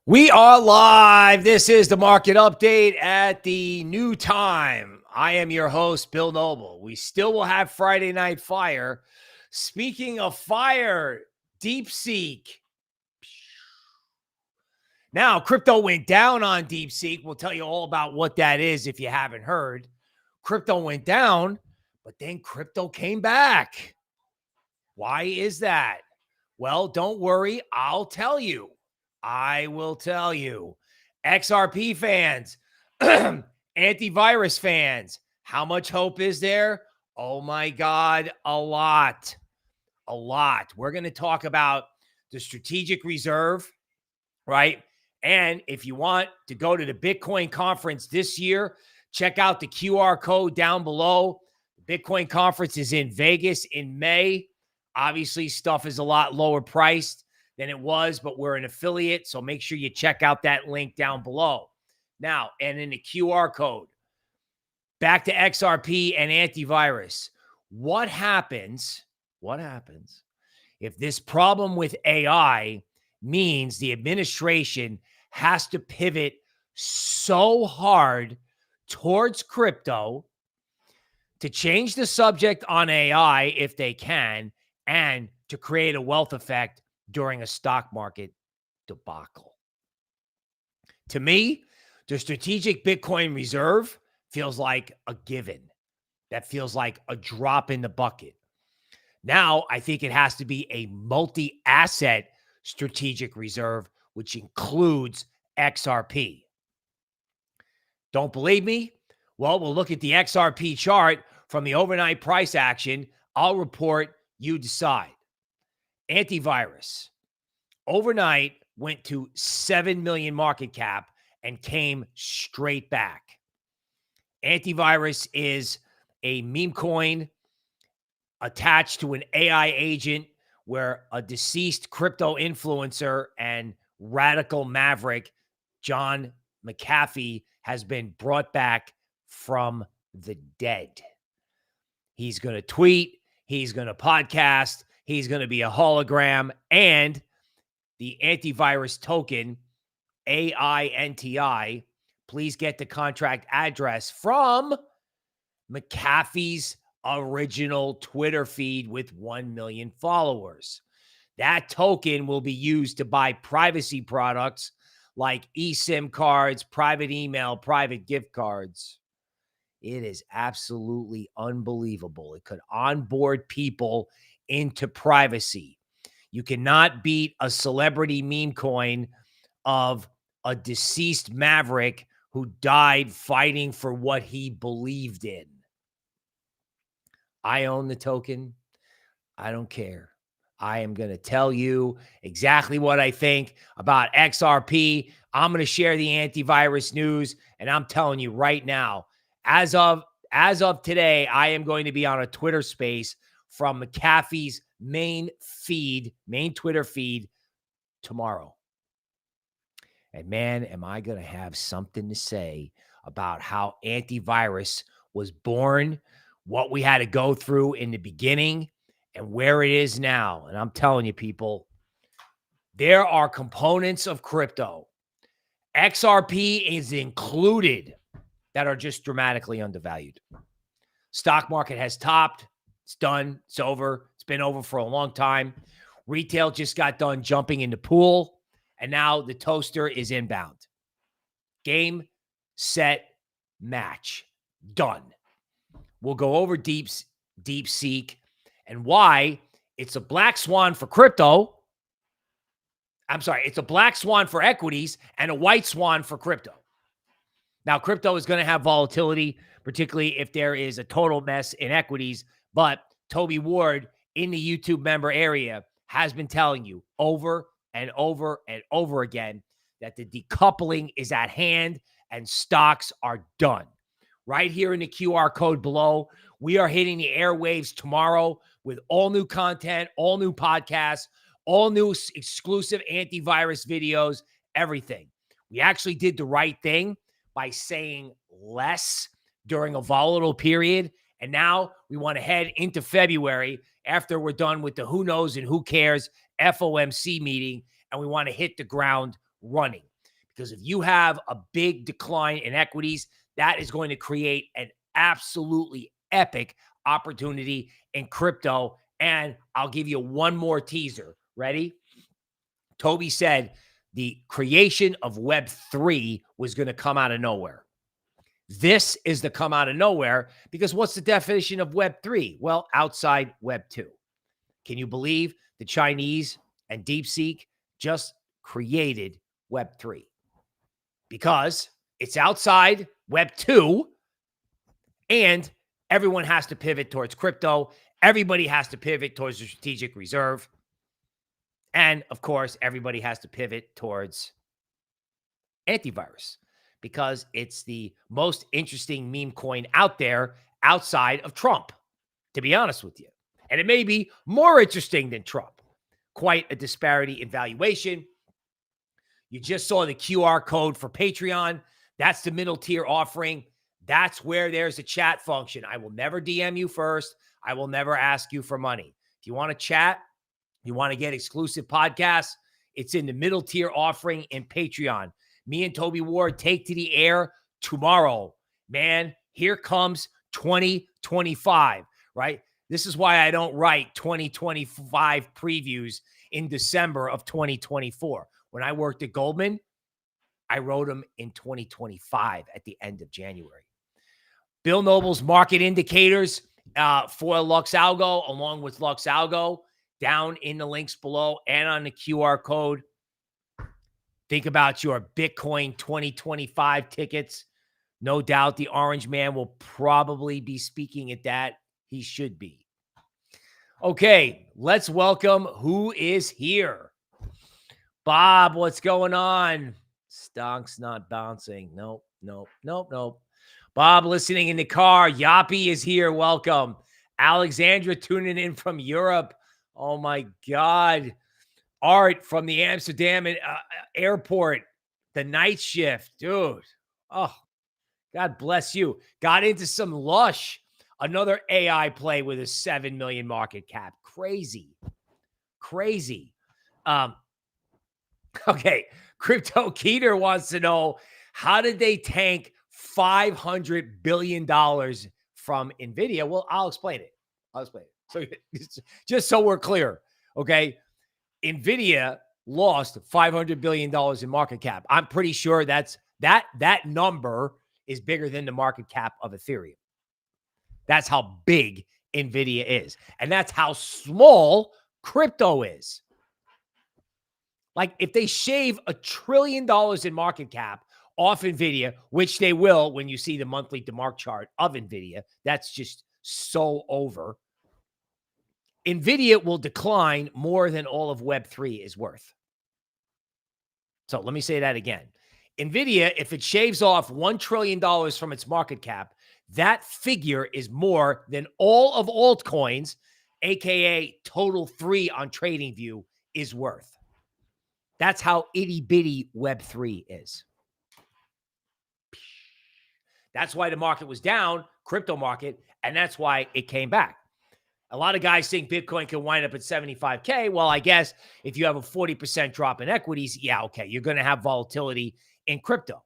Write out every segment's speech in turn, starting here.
We are live. This is the market update at the new time. I am your host, Bill Noble. We still will have Friday Night Fire. Speaking of fire, DeepSeek. Now, crypto went down on DeepSeek. We'll tell you all about what that is if you haven't heard. Crypto went down, but then crypto came back. Why is that? Well, don't worry. I'll tell you. I will tell you. XRP fans, antivirus fans, how much hope is there? Oh my God, a lot. A lot. We're going to talk about the strategic reserve, right? And if you want to go to the Bitcoin conference this year, check out the QR code down below. The Bitcoin conference is in Vegas in May. Obviously, stuff is a lot lower priced than it was, but we're an affiliate, so make sure you check out that link down below. Now, and in the QR code, back to XRP and antivirus. What happens if this problem with AI means the administration has to pivot so hard towards crypto to change the subject on AI if they can, and to create a wealth effect during a stock market debacle? To me, the strategic Bitcoin reserve feels like a given. That feels like a drop in the bucket. Now, I think it has to be a multi-asset strategic reserve, which includes XRP. Don't believe me? Well, we'll look at the XRP chart from the overnight price action. I'll report, you decide. Antivirus overnight went to 7 million market cap and came straight back. Antivirus is a meme coin attached to an AI agent where a deceased crypto influencer and radical maverick, John McAfee, has been brought back from the dead. He's going to tweet, he's going to podcast, he's going to be a hologram, and the antivirus token, AINTI, please get the contract address from McAfee's original Twitter feed with 1 million followers. That token will be used to buy privacy products like eSIM cards, private email, private gift cards. It is absolutely unbelievable. It could onboard people into privacy. You cannot beat a celebrity meme coin of a deceased maverick who died fighting for what he believed in. I own the token. I don't care. I am going to tell you exactly what I think about XRP. I'm going to share the antivirus news, and I'm telling you right now, as of today, I am going to be on a Twitter space from McAfee's main Twitter feed tomorrow. And man, am I going to have something to say about how antivirus was born, what we had to go through in the beginning, and where it is now. And I'm telling you, people, there are components of crypto, XRP is included, that are just dramatically undervalued. Stock market has topped. It's done. It's over. It's been over for a long time. Retail just got done jumping in the pool, and now the toaster is inbound. Game, set, match. Done. We'll go over DeepSeek and why it's a black swan for crypto. I'm sorry, it's a black swan for equities and a white swan for crypto. Now, crypto is going to have volatility, particularly if there is a total mess in equities. But Toby Ward in the YouTube member area has been telling you over and over and over again that the decoupling is at hand and stocks are done. Right here in the QR code below, we are hitting the airwaves tomorrow with all new content, all new podcasts, all new exclusive antivirus videos, everything. We actually did the right thing by saying less during a volatile period. And now we want to head into February after we're done with the who knows and who cares FOMC meeting. And we want to hit the ground running. Because if you have a big decline in equities, that is going to create an absolutely epic opportunity in crypto. And I'll give you one more teaser. Ready? Toby said the creation of Web3 was going to come out of nowhere. This is the come out of nowhere because what's the definition of Web3? Well, outside Web2. Can you believe the Chinese and DeepSeek just created Web3? Because it's outside Web2 and everyone has to pivot towards crypto. Everybody has to pivot towards the strategic reserve. And of course, everybody has to pivot towards antivirus because it's the most interesting meme coin out there outside of Trump, to be honest with you. And it may be more interesting than Trump. Quite a disparity in valuation. You just saw the QR code for Patreon. That's the middle tier offering. That's where there's a chat function. I will never DM you first. I will never ask you for money. If you want to chat, you want to get exclusive podcasts, it's in the middle tier offering in Patreon. Me and Toby Ward take to the air tomorrow. Man, here comes 2025, right? This is why I don't write 2025 previews in December of 2024. When I worked at Goldman, I wrote them in 2025 at the end of January. Bill Noble's market indicators for LuxAlgo, along with LuxAlgo, down in the links below and on the QR code. Think about your Bitcoin 2025 tickets. No doubt the orange man will probably be speaking at that. He should be. Okay, let's welcome who is here. Bob, what's going on? Stonk's not bouncing. Nope. Bob listening in the car. Yappy is here. Welcome. Alexandra tuning in from Europe. Oh my God. Art from the Amsterdam airport. The night shift. Dude. Oh, God bless you. Got into some Lush. Another AI play with a 7 million market cap. Crazy. Okay. Crypto Keeter wants to know, how did they tank $500 billion from Nvidia? Well, I'll explain it. So just so we're clear, okay? Nvidia lost $500 billion in market cap. I'm pretty sure that number is bigger than the market cap of Ethereum. That's how big Nvidia is. And that's how small crypto is. Like if they shave $1 trillion in market cap off Nvidia, which they will when you see the monthly DeMark chart of Nvidia, that's just so over. Nvidia will decline more than all of Web3 is worth. So let me say that again. Nvidia, if it shaves off $1 trillion from its market cap, that figure is more than all of altcoins, aka total 3 on TradingView, is worth. That's how itty bitty Web3 is. That's why the market was down, crypto market, and that's why it came back. A lot of guys think Bitcoin can wind up at 75K. Well, I guess if you have a 40% drop in equities, yeah, okay, you're going to have volatility in crypto.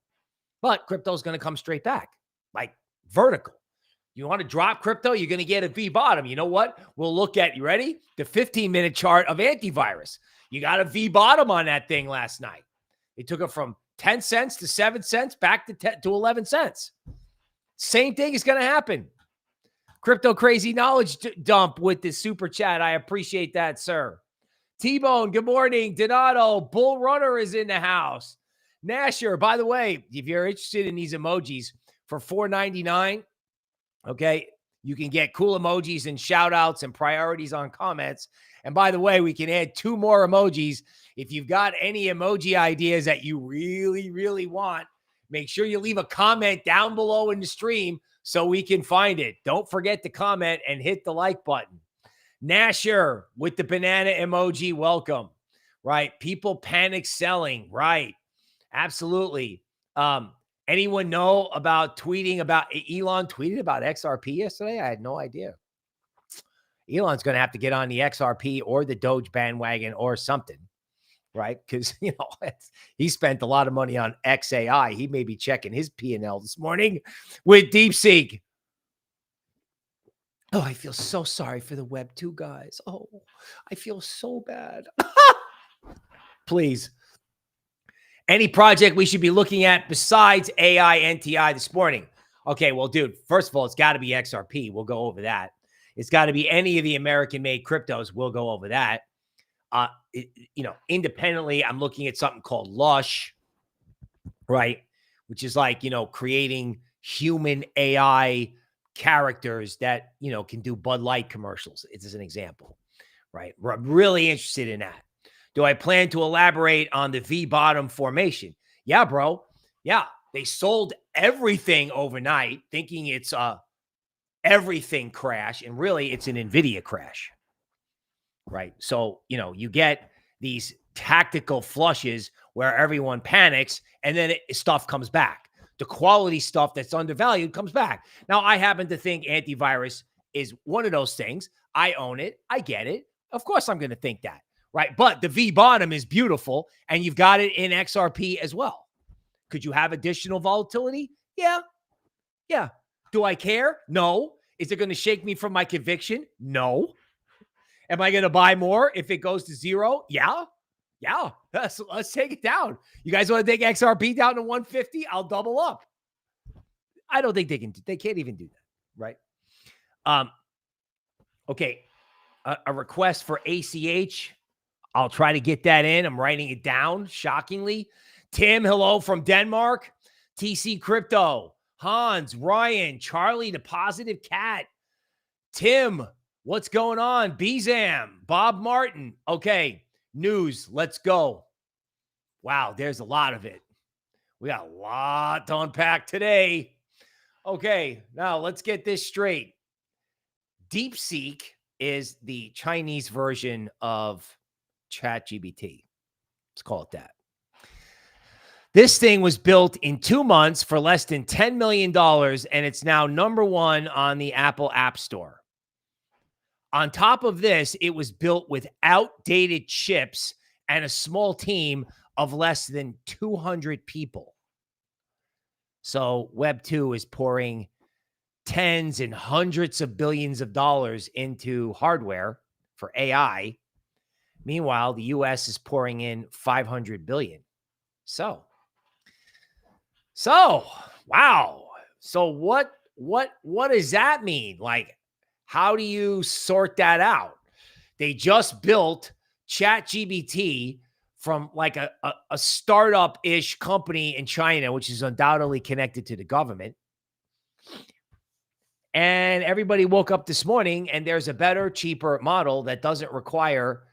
But crypto is going to come straight back, like vertical. You want to drop crypto, you're going to get a V bottom. You know what? We'll look at, you ready? The 15-minute chart of AIntivirus. You got a V bottom on that thing last night. They took it from 10 cents to 7 cents back to 11 cents. Same thing is going to happen. Crypto Crazy Knowledge Dump with the super chat. I appreciate that, sir. T-Bone, good morning. Donato, Bull Runner is in the house. Nasher, by the way, if you're interested in these emojis for $4.99, okay, you can get cool emojis and shout outs and priorities on comments. And by the way, we can add 2 more emojis. If you've got any emoji ideas that you really, really want, make sure you leave a comment down below in the stream so we can find it. Don't forget to comment and hit the like button. Nasher with the banana emoji, welcome. Right? People panic selling. Right. Absolutely. Anyone know about tweeting about Elon tweeted about XRP yesterday? I had no idea. Elon's going to have to get on the XRP or the Doge bandwagon or something. right? Because, he spent a lot of money on XAI. He may be checking his P&L this morning with DeepSeek. Oh, I feel so sorry for the Web 2 guys. Oh, I feel so bad. Please. Any project we should be looking at besides AINTI this morning? Okay, well, dude, first of all, it's got to be XRP. We'll go over that. It's got to be any of the American-made cryptos. We'll go over that. Independently, I'm looking at something called Lush, right? Which is like, creating human AI characters that, can do Bud Light commercials. It's as an example, right? I'm really interested in that. Do I plan to elaborate on the V-bottom formation? Yeah, bro. Yeah. They sold everything overnight thinking it's a everything crash. And really it's an Nvidia crash, right? So, you get these tactical flushes where everyone panics and then stuff comes back. The quality stuff that's undervalued comes back. Now, I happen to think antivirus is one of those things. I own it. I get it. Of course, I'm going to think that. Right. But the V bottom is beautiful and you've got it in XRP as well. Could you have additional volatility? Yeah. Yeah. Do I care? No. Is it going to shake me from my conviction? No. Am I going to buy more if it goes to zero? Yeah. Yeah. Let's take it down. You guys want to take XRP down to 150? I'll double up. I don't think they can't even do that. Right. Okay. A request for ACH. I'll try to get that in. I'm writing it down, shockingly. Tim, hello from Denmark. TC Crypto. Hans, Ryan, Charlie, the Positive Cat. Tim, what's going on? Bizam, Bob Martin. Okay, news. Let's go. Wow, there's a lot of it. We got a lot to unpack today. Okay, now let's get this straight. DeepSeek is the Chinese version of ChatGPT. Let's call it that. This thing was built in 2 months for less than $10 million, and it's now #1 on the Apple App Store. On top of this, it was built with outdated chips and a small team of less than 200 people. So Web 2 is pouring tens and hundreds of billions of dollars into hardware for AI. Meanwhile, the US is pouring in 500 billion. So wow. So what does that mean? Like, how do you sort that out? They just built ChatGPT from like a startup-ish company in China, which is undoubtedly connected to the government. And everybody woke up this morning and there's a better, cheaper model that doesn't require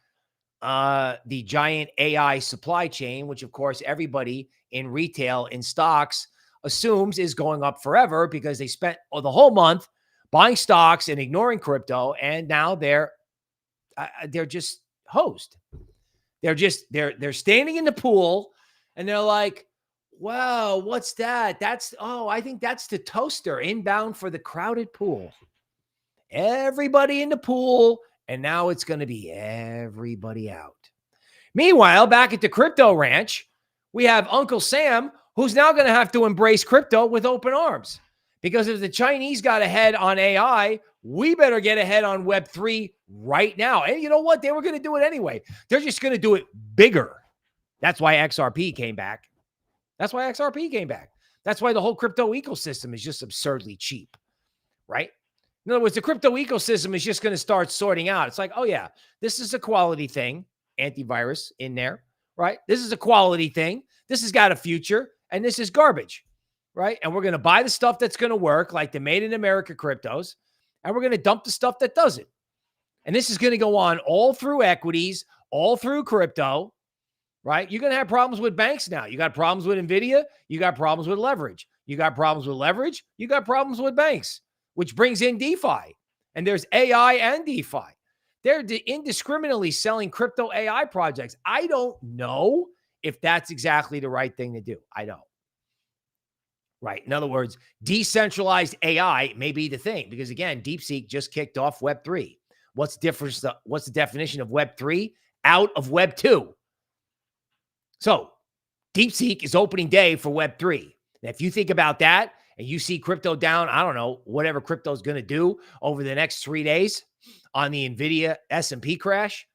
the giant AI supply chain, which of course everybody in retail, in stocks, assumes is going up forever because they spent the whole month buying stocks and ignoring crypto. And now they're just hosed. They're standing in the pool and they're like, wow, what's that? I think that's the toaster inbound for the crowded pool. Everybody in the pool. And now it's going to be everybody out. Meanwhile, back at the crypto ranch, we have Uncle Sam, who's now going to have to embrace crypto with open arms. Because if the Chinese got ahead on AI, we better get ahead on Web3 right now. And you know what? They were going to do it anyway. They're just going to do it bigger. That's why XRP came back. That's why the whole crypto ecosystem is just absurdly cheap, right? In other words, the crypto ecosystem is just going to start sorting out. It's like, oh yeah, this is a quality thing, antivirus in there, right? This is a quality thing. This has got a future, and this is garbage, right? And we're going to buy the stuff that's going to work, like the Made in America cryptos, and we're going to dump the stuff that doesn't. And this is going to go on all through equities, all through crypto, right? You're going to have problems with banks now. You got problems with Nvidia. You got problems with leverage. You got problems with leverage. You got problems with banks, which brings in DeFi. And there's AI and DeFi. They're indiscriminately selling crypto AI projects. I don't know if that's exactly the right thing to do. I don't. Right. In other words, decentralized AI may be the thing because, again, DeepSeek just kicked off Web3. What's the definition of Web3? Out of Web2. So DeepSeek is opening day for Web3. And if you think about that and you see crypto down, I don't know, whatever crypto is going to do over the next 3 days on the Nvidia S&P crash,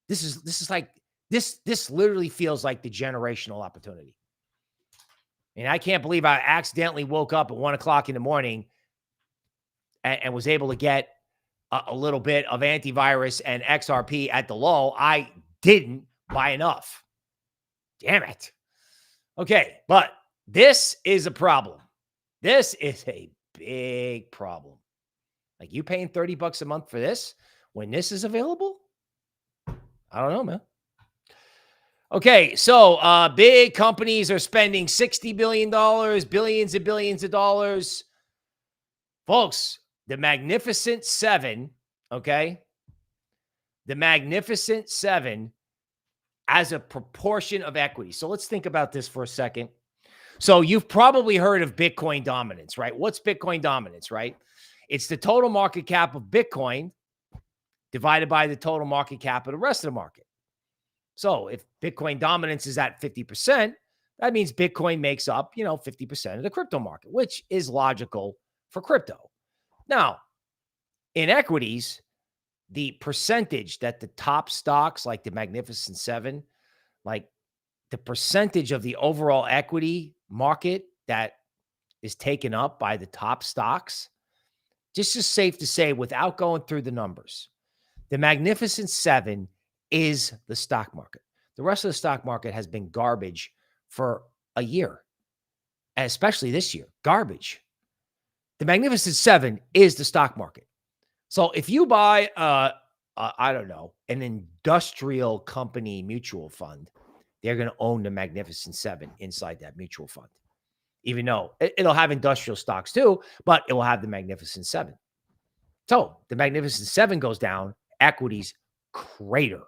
this is like, this literally feels like the generational opportunity. And I can't believe I accidentally woke up at 1 o'clock in the morning and was able to get a little bit of antivirus and XRP at the low. I didn't buy enough. Damn it. Okay, but this is a problem. This is a big problem. Like, you paying $30 a month for this when this is available? I don't know, man. Okay, so big companies are spending $60 billion, billions and billions of dollars. Folks, the Magnificent Seven, okay? The Magnificent Seven as a proportion of equity. So let's think about this for a second. So you've probably heard of Bitcoin dominance, right? What's Bitcoin dominance, right? It's the total market cap of Bitcoin divided by the total market cap of the rest of the market. So if Bitcoin dominance is at 50%, that means Bitcoin makes up, 50% of the crypto market, which is logical for crypto. Now, in equities, the percentage that the top stocks like the Magnificent Seven, like the percentage of the overall equity market that is taken up by the top stocks, just is safe to say, without going through the numbers, the Magnificent Seven is the stock market. The rest of the stock market has been garbage for a year, and especially this year, garbage. The Magnificent Seven is the stock market. So if you buy, I don't know, an industrial company mutual fund, they're going to own the Magnificent Seven inside that mutual fund, even though it'll have industrial stocks too, but it will have the Magnificent Seven. So the Magnificent Seven goes down, equities crater.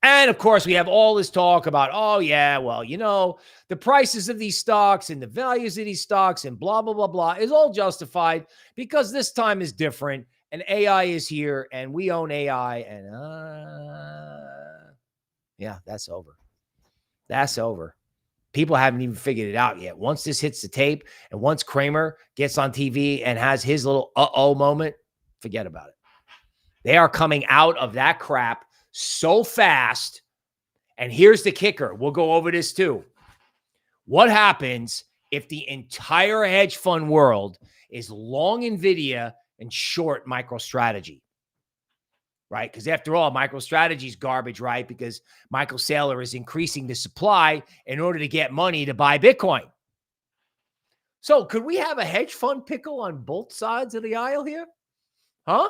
And of course, we have all this talk about, oh yeah, well, the prices of these stocks and the values of these stocks and blah, blah, blah, blah is all justified because this time is different and AI is here and we own AI and yeah, that's over. That's over. People haven't even figured it out yet. Once this hits the tape and once Cramer gets on TV and has his little uh-oh moment, forget about it. They are coming out of that crap so fast. And here's the kicker. We'll go over this too. What happens if the entire hedge fund world is long Nvidia and short MicroStrategy? Right? Because after all, MicroStrategy is garbage, right? Because Michael Saylor is increasing the supply in order to get money to buy Bitcoin. So could we have a hedge fund pickle on both sides of the aisle here? Huh?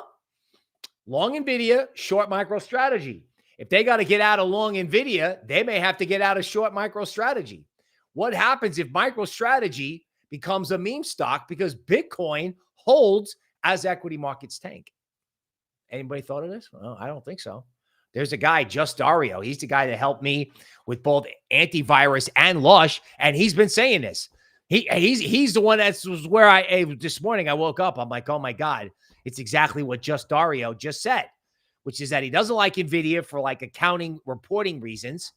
Long Nvidia, short MicroStrategy. If they got to get out of long Nvidia, they may have to get out of short MicroStrategy. What happens if MicroStrategy becomes a meme stock because Bitcoin holds as equity markets tank? Anybody thought of this? Well, I don't think so. There's a guy, Just Dario. He's the guy that helped me with both antivirus and Lush, and he's been saying this. He's the one that was where this morning I woke up. I'm like, oh my God, it's exactly what Just Dario just said, which is that he doesn't like Nvidia for like accounting reporting reasons.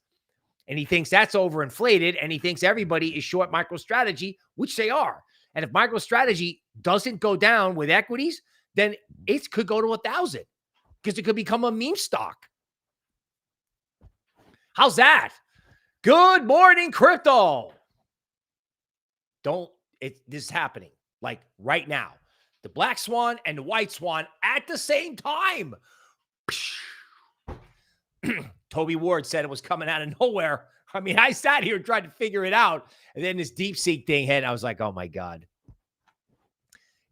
And he thinks that's overinflated. And he thinks everybody is short MicroStrategy, which they are. And if MicroStrategy doesn't go down with equities, then it could go to 1,000 because it could become a meme stock. How's that? Good morning, crypto. This is happening like right now. The black swan and the white swan at the same time. Toby Ward said it was coming out of nowhere. I mean, I sat here trying to figure it out. And then this DeepSeek thing hit. And I was like, oh my God.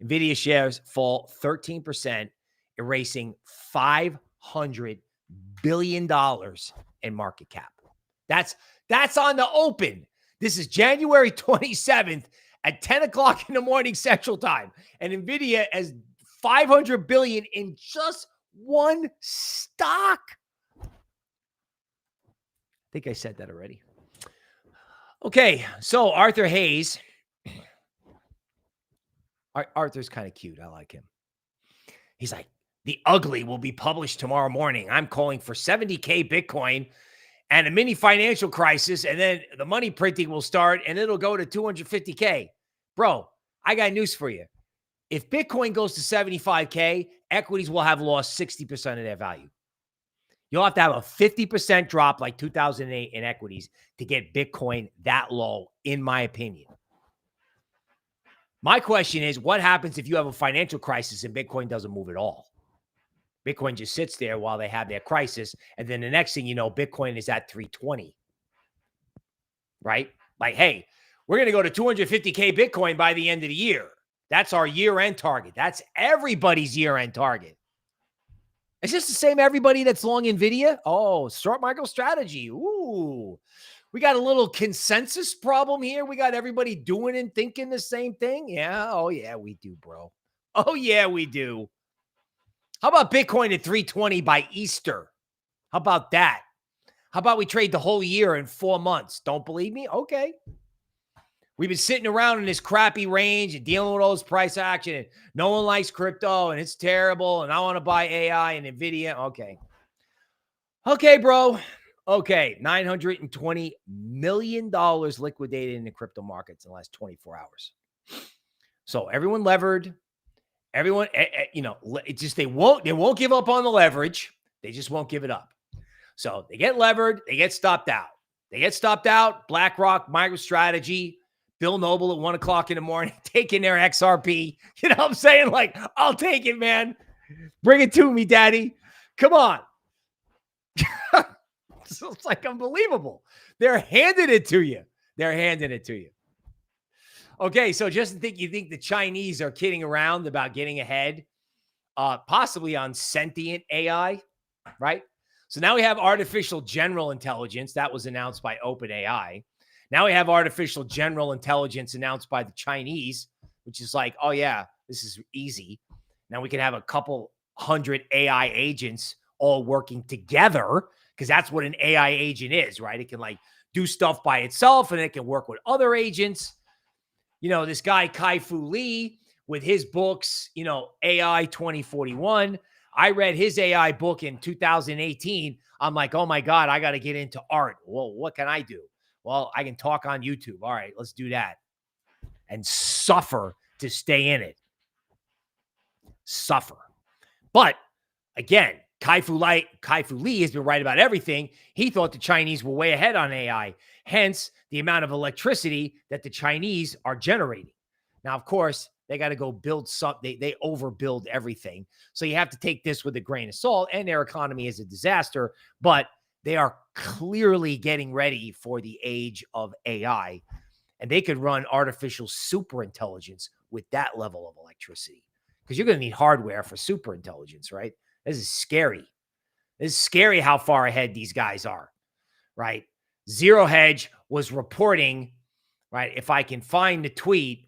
Nvidia shares fall 13%, erasing $500 billion in market cap. That's on the open. This is January 27th at 10 o'clock in the morning Central Time. And Nvidia has $500 billion in just one stock. I think I said that already. Okay, so Arthur Hayes. Arthur's kind of cute. I like him. He's like, the ugly will be published tomorrow morning. I'm calling for 70K Bitcoin and a mini financial crisis, and then the money printing will start, and it'll go to 250K. Bro, I got news for you. If Bitcoin goes to 75K, equities will have lost 60% of their value. You'll have to have a 50% drop like 2008 in equities to get Bitcoin that low, in my opinion. My question is, what happens if you have a financial crisis and Bitcoin doesn't move at all? Bitcoin just sits there while they have their crisis. And then the next thing you know, Bitcoin is at 320, right? Like, hey, we're going to go to 250K Bitcoin by the end of the year. That's our year-end target. That's everybody's year-end target. Is this the same everybody that's long Nvidia? Oh, short MicroStrategy. Ooh, we got a little consensus problem here. We got everybody doing and thinking the same thing. Yeah. Oh, yeah, we do, bro. Oh, yeah, we do. How about Bitcoin at 320 by Easter? How about that? How about we trade the whole year in 4 months? Don't believe me? Okay. We've been sitting around in this crappy range and dealing with all this price action, and no one likes crypto, and it's terrible, and I want to buy AI and Nvidia. Okay. Okay, bro. Okay. $920 million liquidated in the crypto markets in the last 24 hours. So everyone levered. Everyone, it's just they won't give up on the leverage. They just won't give it up. So they get levered. They get stopped out. BlackRock, MicroStrategy, Bill Noble at 1 o'clock in the morning, taking their XRP. You know what I'm saying? Like, I'll take it, man. Bring it to me, daddy. Come on. So it's like unbelievable. They're handing it to you. Okay, so just you think the Chinese are kidding around about getting ahead, possibly on sentient AI, right? So now we have artificial general intelligence. That was announced by OpenAI. Now we have artificial general intelligence announced by the Chinese, which is like, oh yeah, this is easy. Now we can have a couple hundred AI agents all working together, because that's what an AI agent is, right? It can like do stuff by itself, and it can work with other agents. You know, this guy, Kai-Fu Lee, with his books, AI 2041. I read his AI book in 2018. I'm like, oh my God, I got to get into art. Well, what can I do? Well, I can talk on YouTube. All right, let's do that. And suffer to stay in it. Suffer. But again, Kai-Fu Lee has been right about everything. He thought the Chinese were way ahead on AI. Hence, the amount of electricity that the Chinese are generating. Now, of course, they got to go build something. They overbuild everything. So you have to take this with a grain of salt, and their economy is a disaster, but they are clearly getting ready for the age of AI, and they could run artificial superintelligence with that level of electricity, because you're going to need hardware for superintelligence, right? This is scary. This is scary how far ahead these guys are, right? Zero Hedge was reporting, right? If I can find the tweet,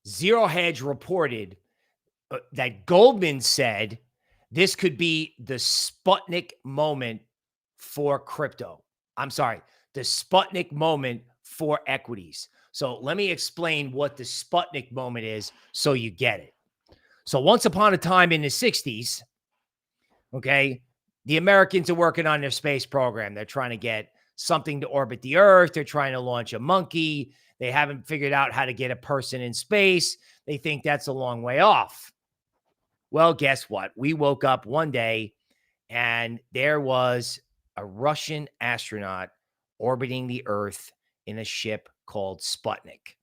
Zero Hedge reported that Goldman said this could be the Sputnik moment for crypto. I'm sorry, the Sputnik moment for equities. So let me explain what the Sputnik moment is so you get it. So once upon a time in the 60s, okay, the Americans are working on their space program. They're trying to get something to orbit the Earth. They're trying to launch a monkey. They haven't figured out how to get a person in space. They think that's a long way off. Well, guess what? We woke up one day and there was a Russian astronaut orbiting the Earth in a ship called Sputnik.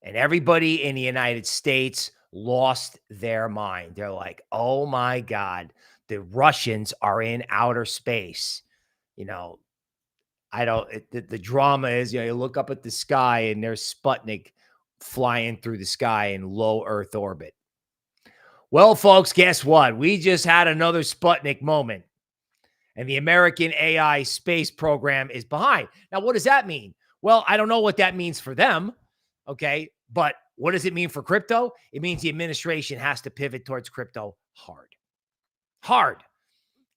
And everybody in the United States lost their mind. They're like, oh my God, the Russians are in outer space. The drama is, you look up at the sky and there's Sputnik flying through the sky in low Earth orbit. Well, folks, guess what? We just had another Sputnik moment, and the American AI space program is behind. Now, what does that mean? Well, I don't know what that means for them, okay? But what does it mean for crypto? It means the administration has to pivot towards crypto hard.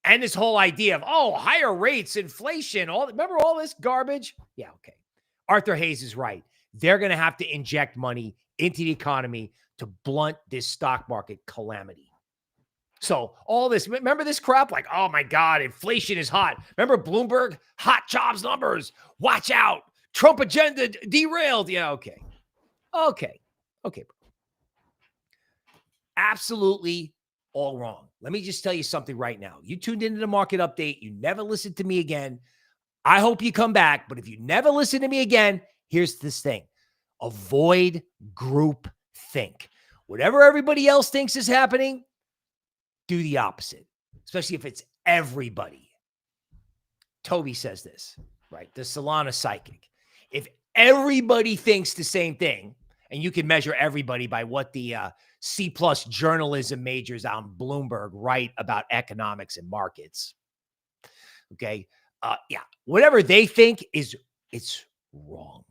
And this whole idea of, higher rates, inflation, remember all this garbage? Yeah, okay. Arthur Hayes is right. They're going to have to inject money into the economy to blunt this stock market calamity. So all this, remember this crap? Like, oh my God, inflation is hot. Remember Bloomberg? Hot jobs numbers. Watch out. Trump agenda derailed. Yeah, okay. Okay. Absolutely all wrong. Let me just tell you something right now. You tuned into the market update. You never listened to me again. I hope you come back. But if you never listen to me again, here's this thing. Avoid group think. Whatever everybody else thinks is happening, do the opposite, especially if it's everybody. Toby says this, right? The Solana psychic. If everybody thinks the same thing, and you can measure everybody by what the C+ journalism majors on Bloomberg write about economics and markets. Okay. Yeah. Whatever they think it's wrong.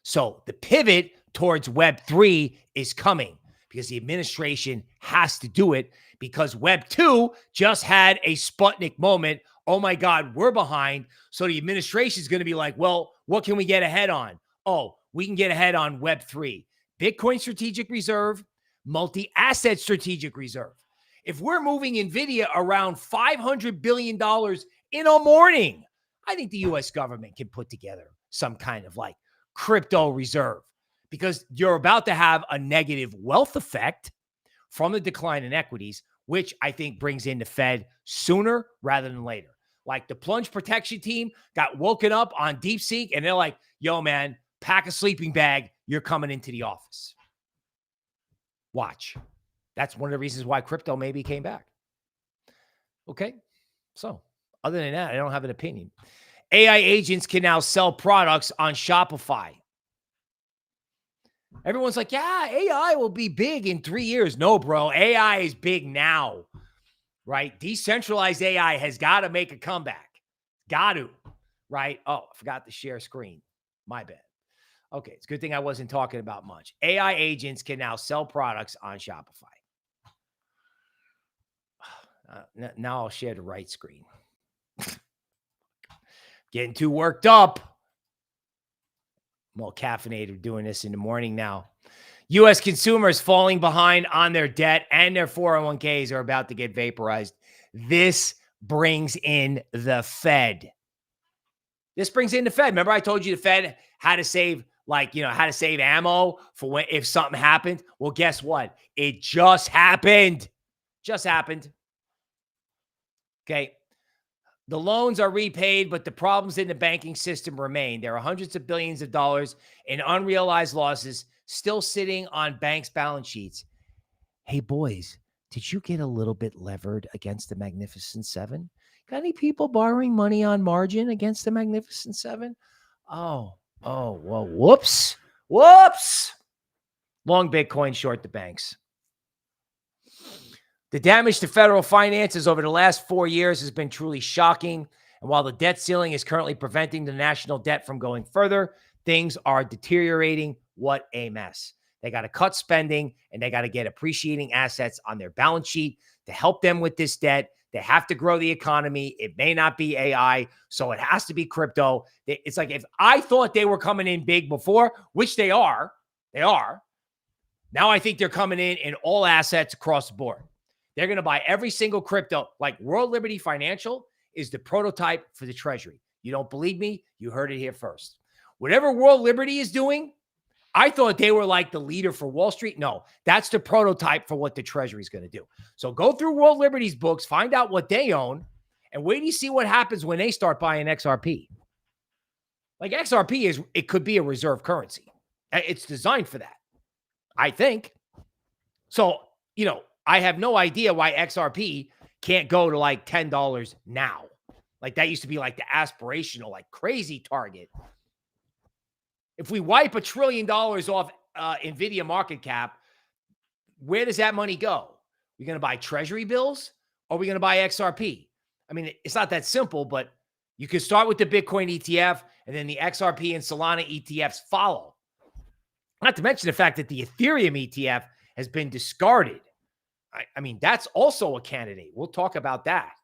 So the pivot towards Web3 is coming because the administration has to do it because Web2 just had a Sputnik moment. Oh my God, we're behind. So the administration is going to be like, well, what can we get ahead on? Oh, we can get ahead on Web3. Bitcoin strategic reserve, multi-asset strategic reserve. If we're moving Nvidia around $500 billion in a morning, I think the US government can put together some kind of like crypto reserve because you're about to have a negative wealth effect from the decline in equities, which I think brings in the Fed sooner rather than later. Like the plunge protection team got woken up on DeepSeek and they're like, yo, man, pack a sleeping bag. You're coming into the office. Watch. That's one of the reasons why crypto maybe came back. Okay. So other than that, I don't have an opinion. AI agents can now sell products on Shopify. Everyone's like, yeah, AI will be big in 3 years. No, bro. AI is big now, right? Decentralized AI has got to make a comeback. Got to, right? Oh, I forgot to share screen. My bad. Okay, it's a good thing I wasn't talking about much. AI agents can now sell products on Shopify. Now I'll share the right screen. Getting too worked up. I'm all caffeinated doing this in the morning now. U.S. consumers falling behind on their debt and their 401ks are about to get vaporized. This brings in the Fed. Remember I told you the Fed had to save how to save ammo for when if something happened. Well, guess what? It just happened. Okay. The loans are repaid, but the problems in the banking system remain. There are hundreds of billions of dollars in unrealized losses still sitting on banks' balance sheets. Hey, boys, did you get a little bit levered against the Magnificent Seven? Got any people borrowing money on margin against the Magnificent Seven? Oh, well, whoops. Long Bitcoin, short the banks. The damage to federal finances over the last 4 years has been truly shocking. And while the debt ceiling is currently preventing the national debt from going further, things are deteriorating. What a mess. They got to cut spending and they got to get appreciating assets on their balance sheet to help them with this debt. They have to grow the economy. It may not be AI, so it has to be crypto. It's like if I thought they were coming in big before, which they are. Now I think they're coming in all assets across the board. They're going to buy every single crypto. Like World Liberty Financial is the prototype for the Treasury. You don't believe me? You heard it here first. Whatever World Liberty is doing, I thought they were like the leader for Wall Street. No, that's the prototype for what the Treasury is going to do. So go through World Liberty's books, find out what they own, and wait till you see what happens when they start buying XRP. Like XRP it could be a reserve currency. It's designed for that, I think. So, I have no idea why XRP can't go to like $10 now. Like that used to be like the aspirational, like crazy target. If we wipe $1 trillion off Nvidia market cap, where does that money go? We're going to buy treasury bills or are we going to buy XRP? I mean, it's not that simple, but you can start with the Bitcoin ETF and then the XRP and Solana ETFs follow. Not to mention the fact that the Ethereum ETF has been discarded. I mean, that's also a candidate. We'll talk about that.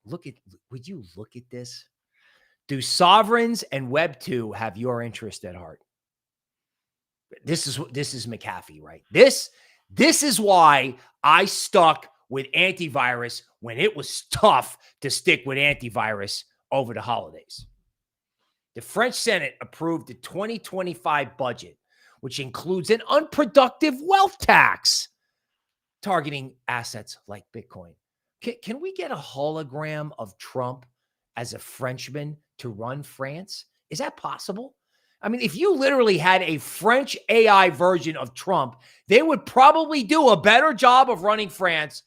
Would you look at this? Do sovereigns and Web2 have your interest at heart? This is McAfee, right? This is why I stuck with antivirus when it was tough to stick with antivirus over the holidays. The French Senate approved the 2025 budget, which includes an unproductive wealth tax targeting assets like Bitcoin. Can we get a hologram of Trump as a Frenchman to run France? Is that possible? I mean, if you literally had a French AI version of Trump, they would probably do a better job of running France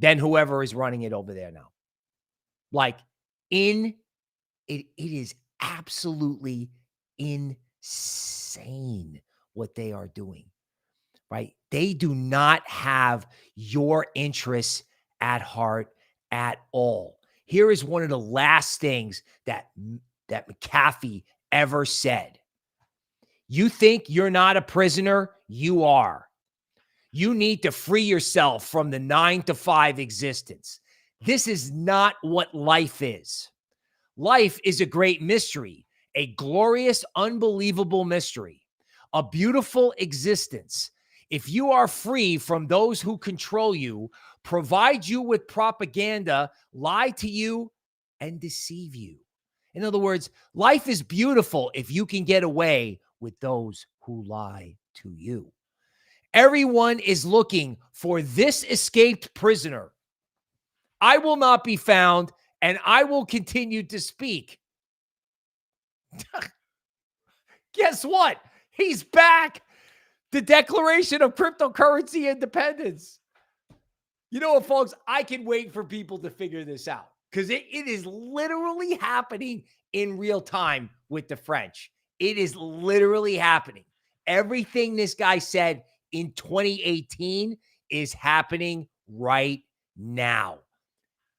than whoever is running it over there now. Like, it is absolutely insane what they are doing, right? They do not have your interests at heart at all. Here is one of the last things that McAfee ever said. You think you're not a prisoner? You are. You need to free yourself from the 9-to-5 existence. This is not what life is. Life is a great mystery, a glorious, unbelievable mystery, a beautiful existence. If you are free from those who control you, provide you with propaganda, lie to you, and deceive you. In other words, life is beautiful if you can get away with those who lie to you. Everyone is looking for this escaped prisoner. I will not be found, and I will continue to speak. Guess what? He's back. The Declaration of Cryptocurrency Independence. You know what, folks? I can wait for people to figure this out because it is literally happening in real time with the French. It is literally happening. Everything this guy said in 2018 is happening right now.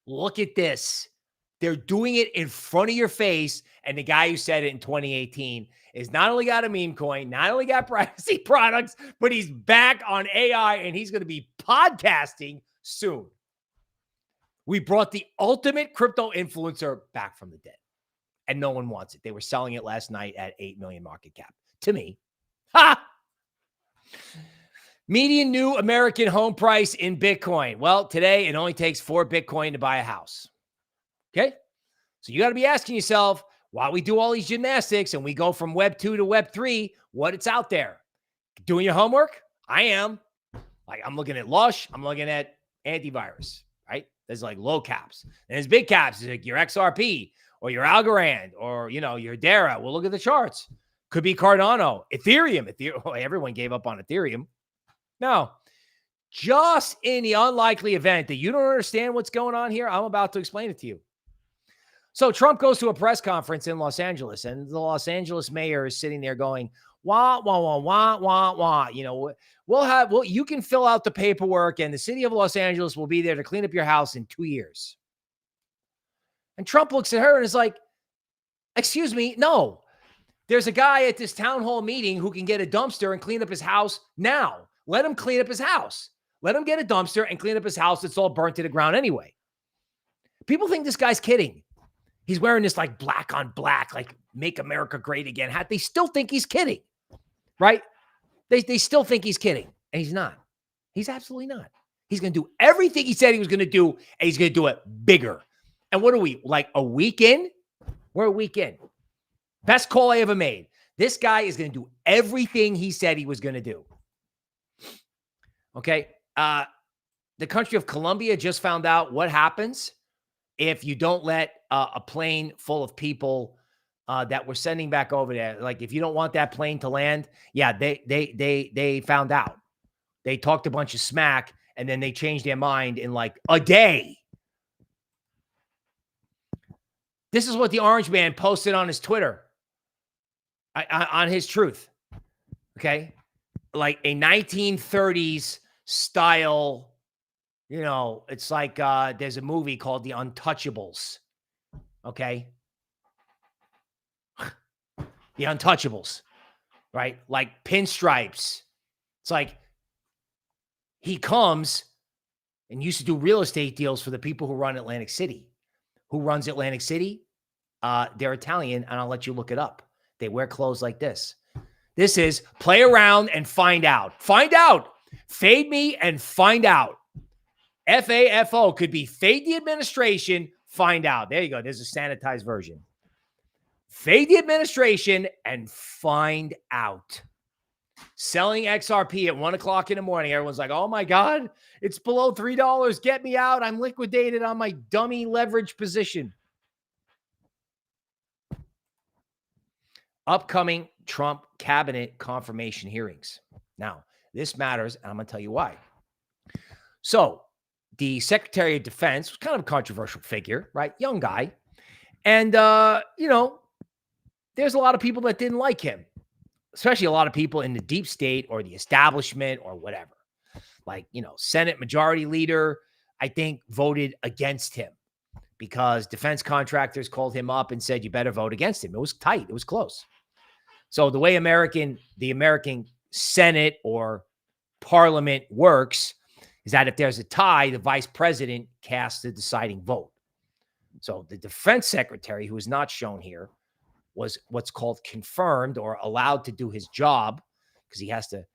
Look at this. They're doing it in front of your face. And the guy who said it in 2018 is not only got a meme coin, not only got privacy products, but he's back on AI and he's going to be podcasting soon. We brought the ultimate crypto influencer back from the dead and no one wants it. They were selling it last night at 8 million market cap to me. Ha! Median new American home price in Bitcoin. Well, today it only takes 4 Bitcoin to buy a house. Okay. So you got to be asking yourself, while we do all these gymnastics and we go from Web 2 to Web 3, what it's out there. Doing your homework? I am. Like, I'm looking at Lush. I'm looking at antivirus, right? There's like low caps. And there's big caps. There's like your XRP or your Algorand or, your Hedera. We'll look at the charts. Could be Cardano, Ethereum. Oh, everyone gave up on Ethereum. Now, just in the unlikely event that you don't understand what's going on here, I'm about to explain it to you. So Trump goes to a press conference in Los Angeles, and the Los Angeles mayor is sitting there going, wah, wah, wah, wah, wah, wah. You can fill out the paperwork, and the city of Los Angeles will be there to clean up your house in 2 years. And Trump looks at her and is like, excuse me, no. There's a guy at this town hall meeting who can get a dumpster and clean up his house now. Let him clean up his house. Let him get a dumpster and clean up his house. It's all burnt to the ground anyway. People think this guy's kidding. He's wearing this like black on black, like make America great again hat. They still think he's kidding, right? They still think he's kidding, and he's not. He's absolutely not. He's going to do everything he said he was going to do, and he's going to do it bigger. And what are we, like a week in? We're a week in. Best call I ever made. This guy is going to do everything he said he was going to do. Okay. The country of Colombia just found out what happens if you don't let a plane full of people that we're sending back over there. Like, if you don't want that plane to land, yeah, they found out. They talked a bunch of smack, and then they changed their mind in like a day. This is what the Orange Man posted on his Twitter, on his Truth. Okay. Like a 1930s style, it's like there's a movie called The Untouchables. Okay. The Untouchables, right? Like pinstripes. It's like he comes and used to do real estate deals for the people who run Atlantic City. Who runs Atlantic City? They're Italian, and I'll let you look it up. They wear clothes like this. This is play around and find out. Find out. Fade me and find out. FAFO could be fade the administration, find out. There you go. There's a sanitized version. Fade the administration and find out. Selling XRP at 1 o'clock in the morning. Everyone's like, oh my God, it's below $3. Get me out. I'm liquidated on my dummy leverage position. Upcoming Trump cabinet confirmation hearings. Now, this matters, and I'm going to tell you why. So, the Secretary of Defense was kind of a controversial figure, right? Young guy. And, you know, there's a lot of people that didn't like him, especially a lot of people in the deep state or the establishment or whatever. Like, you know, Senate Majority Leader, I think, voted against him because defense contractors called him up and said, you better vote against him. It was tight. It was close. So the way the American Senate or Parliament works is that if there's a tie, the vice president casts the deciding vote. So the defense secretary, who is not shown here, was what's called confirmed or allowed to do his job because he has to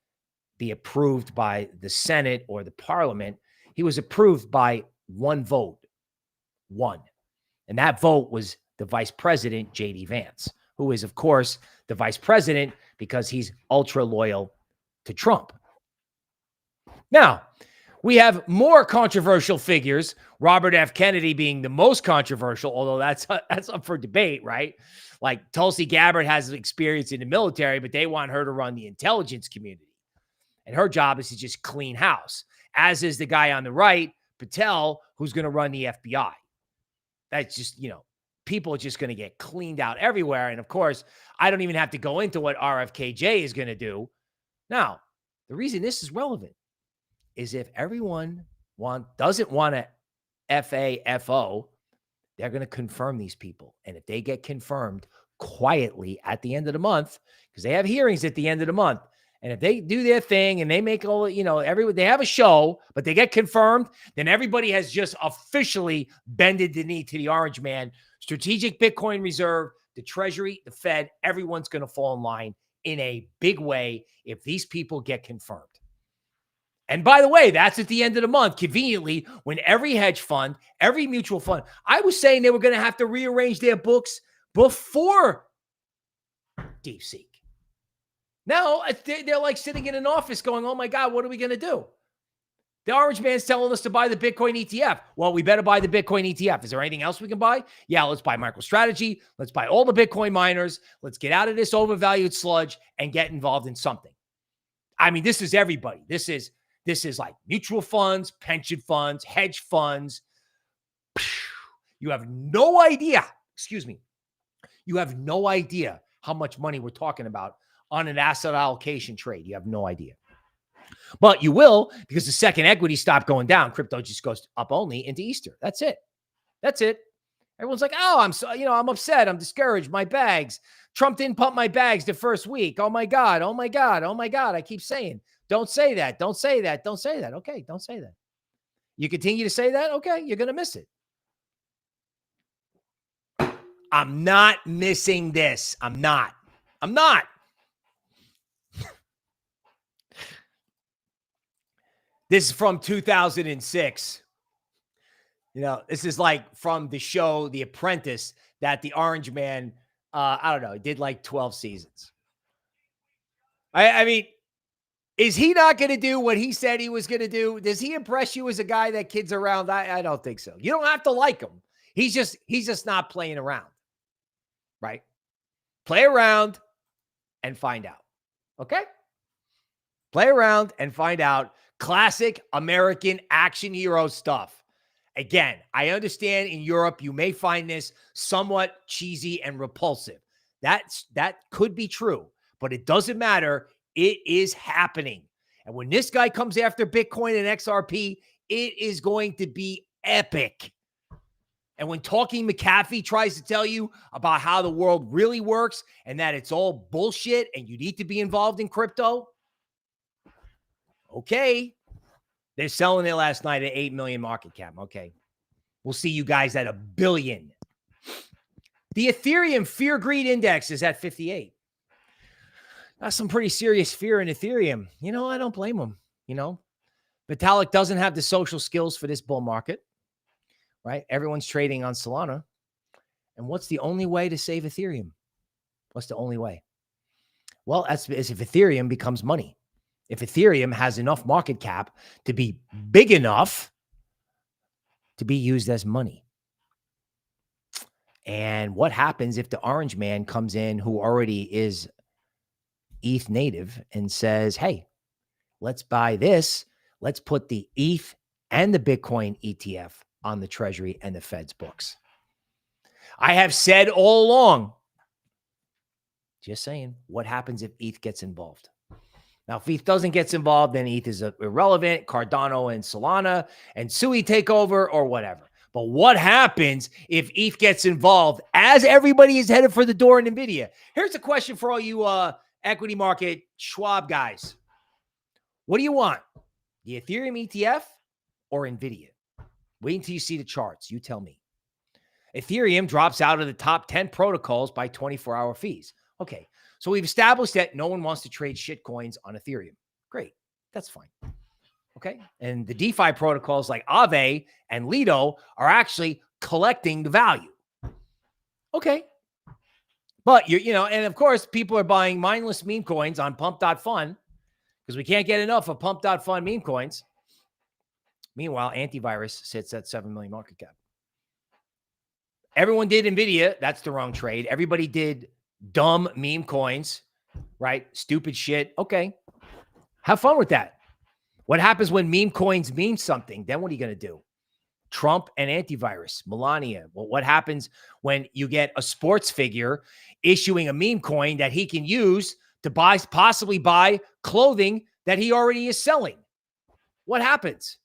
be approved by the Senate or the Parliament. He was approved by one vote, one. And that vote was the vice president, J.D. Vance, who is, of course, the vice president because he's ultra loyal to Trump. Now, we have more controversial figures, Robert F. Kennedy being the most controversial, although that's up for debate, right? Like Tulsi Gabbard has experience in the military, but they want her to run the intelligence community. And her job is to just clean house, as is the guy on the right, Patel, who's going to run the FBI. That's just, you know, people are just going to get cleaned out everywhere. And of course, I don't even have to go into what RFKJ is going to do. Now, the reason this is relevant is if everyone doesn't want a FAFO, they're going to confirm these people. And if they get confirmed quietly at the end of the month, because they have hearings at the end of the month, and if they do their thing and they make all, you know, they have a show, but they get confirmed, then everybody has just officially bended the knee to the orange man. Strategic Bitcoin Reserve, the Treasury, the Fed, everyone's going to fall in line in a big way if these people get confirmed. And by the way, that's at the end of the month, conveniently, when every hedge fund, every mutual fund, I was saying they were going to have to rearrange their books before DeepSeek. Now they're like sitting in an office going, oh my God, what are we going to do? The orange man's telling us to buy the Bitcoin ETF. Well, we better buy the Bitcoin ETF. Is there anything else we can buy? Yeah, let's buy MicroStrategy. Let's buy all the Bitcoin miners. Let's get out of this overvalued sludge and get involved in something. I mean, this is everybody. This is like mutual funds, pension funds, hedge funds. You have no idea. Excuse me. You have no idea how much money we're talking about on an asset allocation trade. You have no idea. But you will, because the second equity stopped going down. Crypto just goes up only into Easter. That's it. That's it. Everyone's like, oh, I'm upset. I'm discouraged. My bags. Trump didn't pump my bags the first week. Oh my God. Oh my God. Oh my God. I keep saying, don't say that. Don't say that. Don't say that. Okay. Don't say that. You continue to say that. Okay. You're going to miss it. I'm not missing this. I'm not. This is from 2006. You know, this is like from the show The Apprentice that the orange man, I don't know, did like 12 seasons. I mean, is he not going to do what he said he was going to do? Does he impress you as a guy that kids around? I don't think so. You don't have to like him. He's just not playing around, right? Play around and find out. Okay? Play around and find out. Classic American action hero stuff. Again, I understand in Europe, you may find this somewhat cheesy and repulsive. That could be true, but it doesn't matter. It is happening. And when this guy comes after Bitcoin and XRP, it is going to be epic. And when Talking McAfee tries to tell you about how the world really works and that it's all bullshit and you need to be involved in crypto, okay. They're selling it last night at 8 million market cap. Okay. We'll see you guys at 1 billion. The Ethereum Fear Greed Index is at 58. That's some pretty serious fear in Ethereum. I don't blame them. Vitalik doesn't have the social skills for this bull market, right? Everyone's trading on Solana. And what's the only way to save Ethereum? What's the only way? Well, that's if Ethereum becomes money. If Ethereum has enough market cap to be big enough to be used as money. And what happens if the orange man comes in who already is ETH native and says, hey, let's buy this. Let's put the ETH and the Bitcoin ETF on the Treasury and the Fed's books. I have said all along, just saying, what happens if ETH gets involved? Now, if ETH doesn't get involved, then ETH is irrelevant. Cardano and Solana and Sui take over or whatever. But what happens if ETH gets involved as everybody is headed for the door in Nvidia? Here's a question for all you equity market Schwab guys. What do you want? The Ethereum ETF or Nvidia? Wait until you see the charts. You tell me. Ethereum drops out of the top 10 protocols by 24-hour fees. Okay, so we've established that no one wants to trade shit coins on Ethereum. Great, that's fine. Okay, and the DeFi protocols like Aave and Lido are actually collecting the value. Okay, but and of course, people are buying mindless meme coins on Pump.fun because we can't get enough of Pump.fun meme coins. Meanwhile, AIntivirus sits at 7 million market cap. Everyone did Nvidia. That's the wrong trade. Everybody did dumb meme coins, right? Stupid shit. Okay. Have fun with that. What happens when meme coins mean something? Then what are you going to do? Trump and antivirus, Melania. Well, what happens when you get a sports figure issuing a meme coin that he can use to possibly buy clothing that he already is selling? What happens?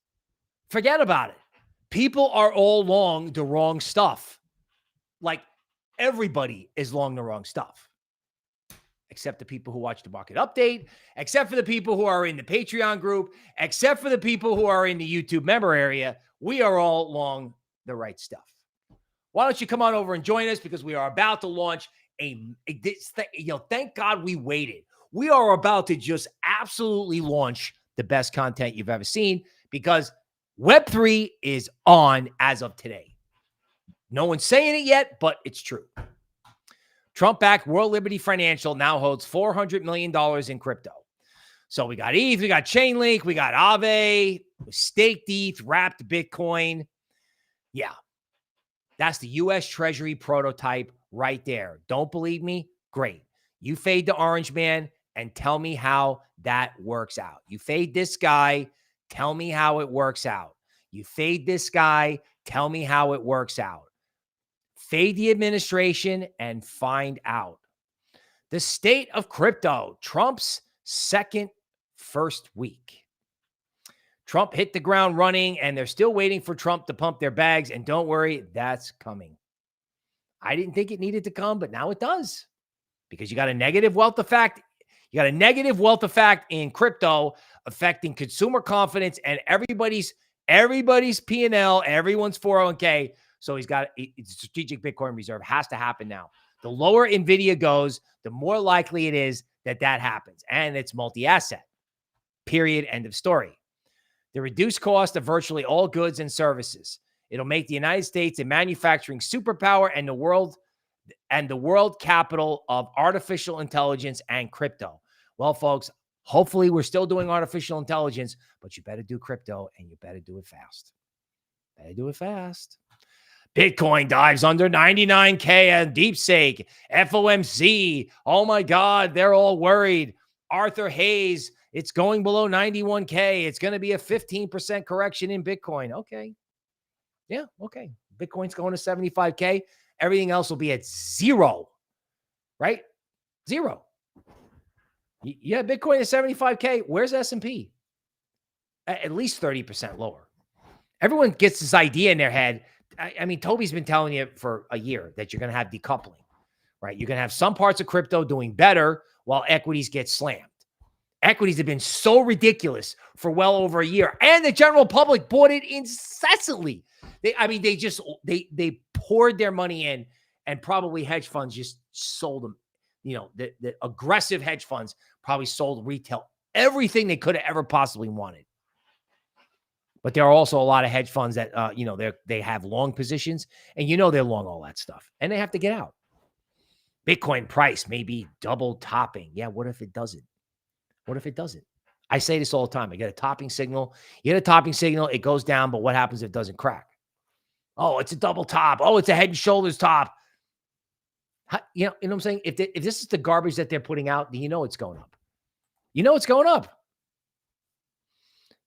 Forget about it. People are all long the wrong stuff. Like everybody is long the wrong stuff, except the people who watch the market update, except for the people who are in the Patreon group, except for the people who are in the YouTube member area. We are all long the right stuff. Why don't you come on over and join us, because we are about to launch thank God we waited. We are about to just absolutely launch the best content you've ever seen, because Web3 is on as of today. No one's saying it yet, but it's true. Trump-backed World Liberty Financial now holds $400 million in crypto. So we got ETH, we got Chainlink, we got Aave, staked ETH, wrapped Bitcoin. Yeah, that's the U.S. Treasury prototype right there. Don't believe me? Great. You fade the orange man and tell me how that works out. You fade this guy, tell me how it works out. You fade this guy, tell me how it works out. Fade the administration and find out. The state of crypto, Trump's first week. Trump hit the ground running, and they're still waiting for Trump to pump their bags. And don't worry, that's coming. I didn't think it needed to come, but now it does, because you got a negative wealth effect. You got a negative wealth effect in crypto affecting consumer confidence and everybody's P&L, everyone's 401k. So he's got a strategic Bitcoin reserve. Has to happen now. The lower Nvidia goes, the more likely it is that happens. And it's multi-asset. Period. End of story. The reduced cost of virtually all goods and services. It'll make the United States a manufacturing superpower and the world capital of artificial intelligence and crypto. Well, folks, hopefully we're still doing artificial intelligence, but you better do crypto, and you better do it fast. Better do it fast. Bitcoin dives under 99K and DeepSeek, FOMC. Oh my God, they're all worried. Arthur Hayes, it's going below 91K. It's going to be a 15% correction in Bitcoin. Okay. Yeah, okay. Bitcoin's going to 75K. Everything else will be at zero, right? Zero. Yeah, Bitcoin is 75K. Where's S&P? At least 30% lower. Everyone gets this idea in their head. I mean, Toby's been telling you for a year that you're going to have decoupling, right? You're going to have some parts of crypto doing better while equities get slammed. Equities have been so ridiculous for well over a year, and the general public bought it incessantly. They poured their money in, and probably hedge funds just sold them. the aggressive hedge funds probably sold retail everything they could have ever possibly wanted. But there are also a lot of hedge funds that, they have long positions, and they're long all that stuff, and they have to get out. Bitcoin price may be double topping. Yeah, what if it doesn't? What if it doesn't? I say this all the time. I get a topping signal. You get a topping signal, it goes down, but what happens if it doesn't crack? Oh, it's a double top. Oh, it's a head and shoulders top. You know what I'm saying? If this is the garbage that they're putting out, then it's going up. It's going up.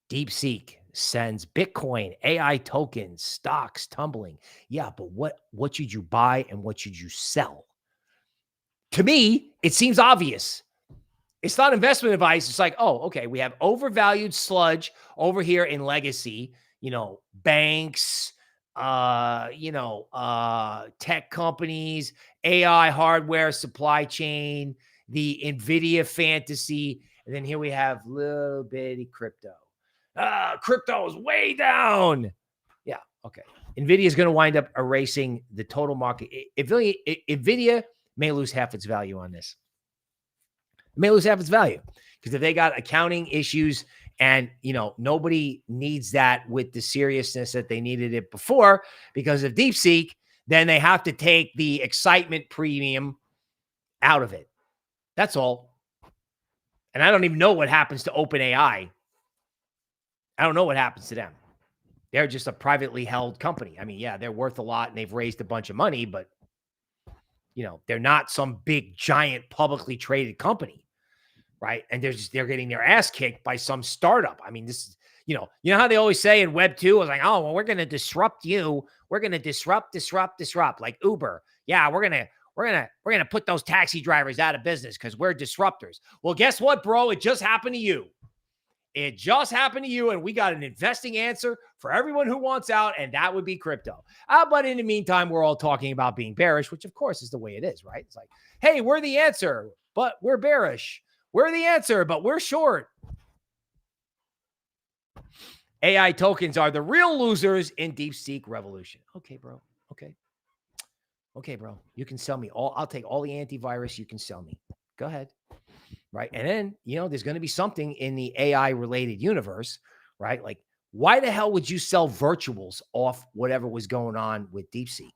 DeepSeek sends Bitcoin, AI tokens, stocks tumbling. Yeah, but what should you buy and what should you sell? To me, it seems obvious. It's not investment advice. It's like, oh, okay, we have overvalued sludge over here in legacy, banks, tech companies, AI hardware, supply chain, the Nvidia fantasy. And then here we have little bitty crypto. Crypto is way down. Yeah, okay. Nvidia is going to wind up erasing the total market. Nvidia may lose half its value on this. It may lose half its value because if they got accounting issues and, nobody needs that with the seriousness that they needed it before because of DeepSeek, then they have to take the excitement premium out of it. That's all. And I don't even know what happens to OpenAI. I don't know what happens to them. They're just a privately held company. I mean, yeah, they're worth a lot and they've raised a bunch of money, but they're not some big giant publicly traded company, right? And they're getting their ass kicked by some startup. I mean, this is, you know how they always say in Web 2, was like, oh, well, we're going to disrupt you. We're going to disrupt, like Uber. Yeah, we're going to put those taxi drivers out of business because we're disruptors. Well, guess what, bro? It just happened to you. It just happened to you, and we got an investing answer for everyone who wants out, and that would be crypto. But in the meantime, we're all talking about being bearish, which, of course, is the way it is, right? It's like, hey, we're the answer, but we're bearish. We're the answer, but we're short. AI tokens are the real losers in DeepSeek revolution. Okay, bro. Okay, bro. You can sell me all. I'll take all the antivirus you can sell me. Go ahead. Right. And then, there's going to be something in the AI related universe, right? Like, why the hell would you sell virtuals off whatever was going on with DeepSeek,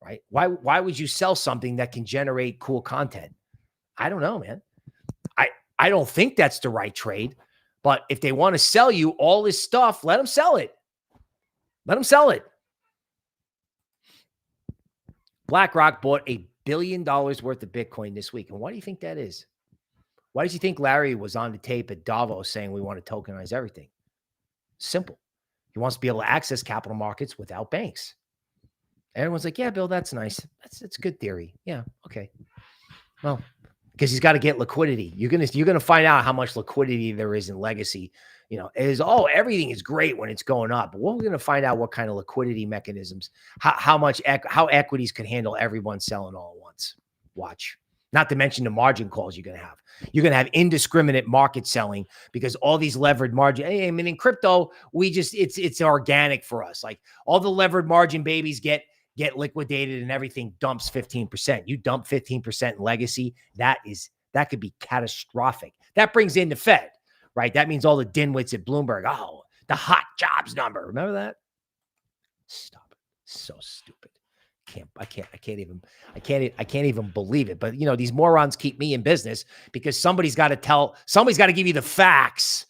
right? Why would you sell something that can generate cool content? I don't know, man. I don't think that's the right trade, but if they want to sell you all this stuff, let them sell it. Let them sell it. BlackRock bought $1 billion worth of Bitcoin this week. And why do you think that is? Why does you think Larry was on the tape at Davos saying we want to tokenize everything? Simple. He wants to be able to access capital markets without banks. Everyone's like, yeah, Bill, that's nice. That's a good theory. Yeah, okay. Well, because he's got to get liquidity. You're gonna find out how much liquidity there is in legacy. Everything is great when it's going up, but we're going to find out what kind of liquidity mechanisms, how equities could handle everyone selling all at once. Watch. Not to mention the margin calls you're going to have. You're going to have indiscriminate market selling because all these levered margin. Hey, I mean, in crypto, it's organic for us. Like all the levered margin babies get liquidated and everything dumps 15%. You dump 15% in legacy. That could be catastrophic. That brings in the Fed, right? That means all the dinwits at Bloomberg. Oh, the hot jobs number. Remember that? Stop it. So stupid. I can't even believe it. But these morons keep me in business because somebody's got to give you the facts.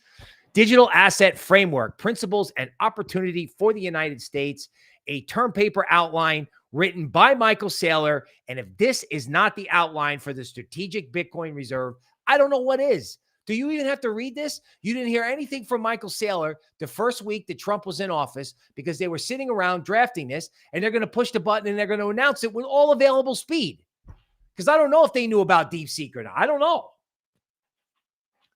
Digital Asset Framework, Principles and Opportunity for the United States, a term paper outline written by Michael Saylor. And if this is not the outline for the Strategic Bitcoin Reserve, I don't know what is. Do you even have to read this? You didn't hear anything from Michael Saylor the first week that Trump was in office because they were sitting around drafting this, and they're going to push the button and they're going to announce it with all available speed. Because I don't know if they knew about DeepSeek or not. I don't know.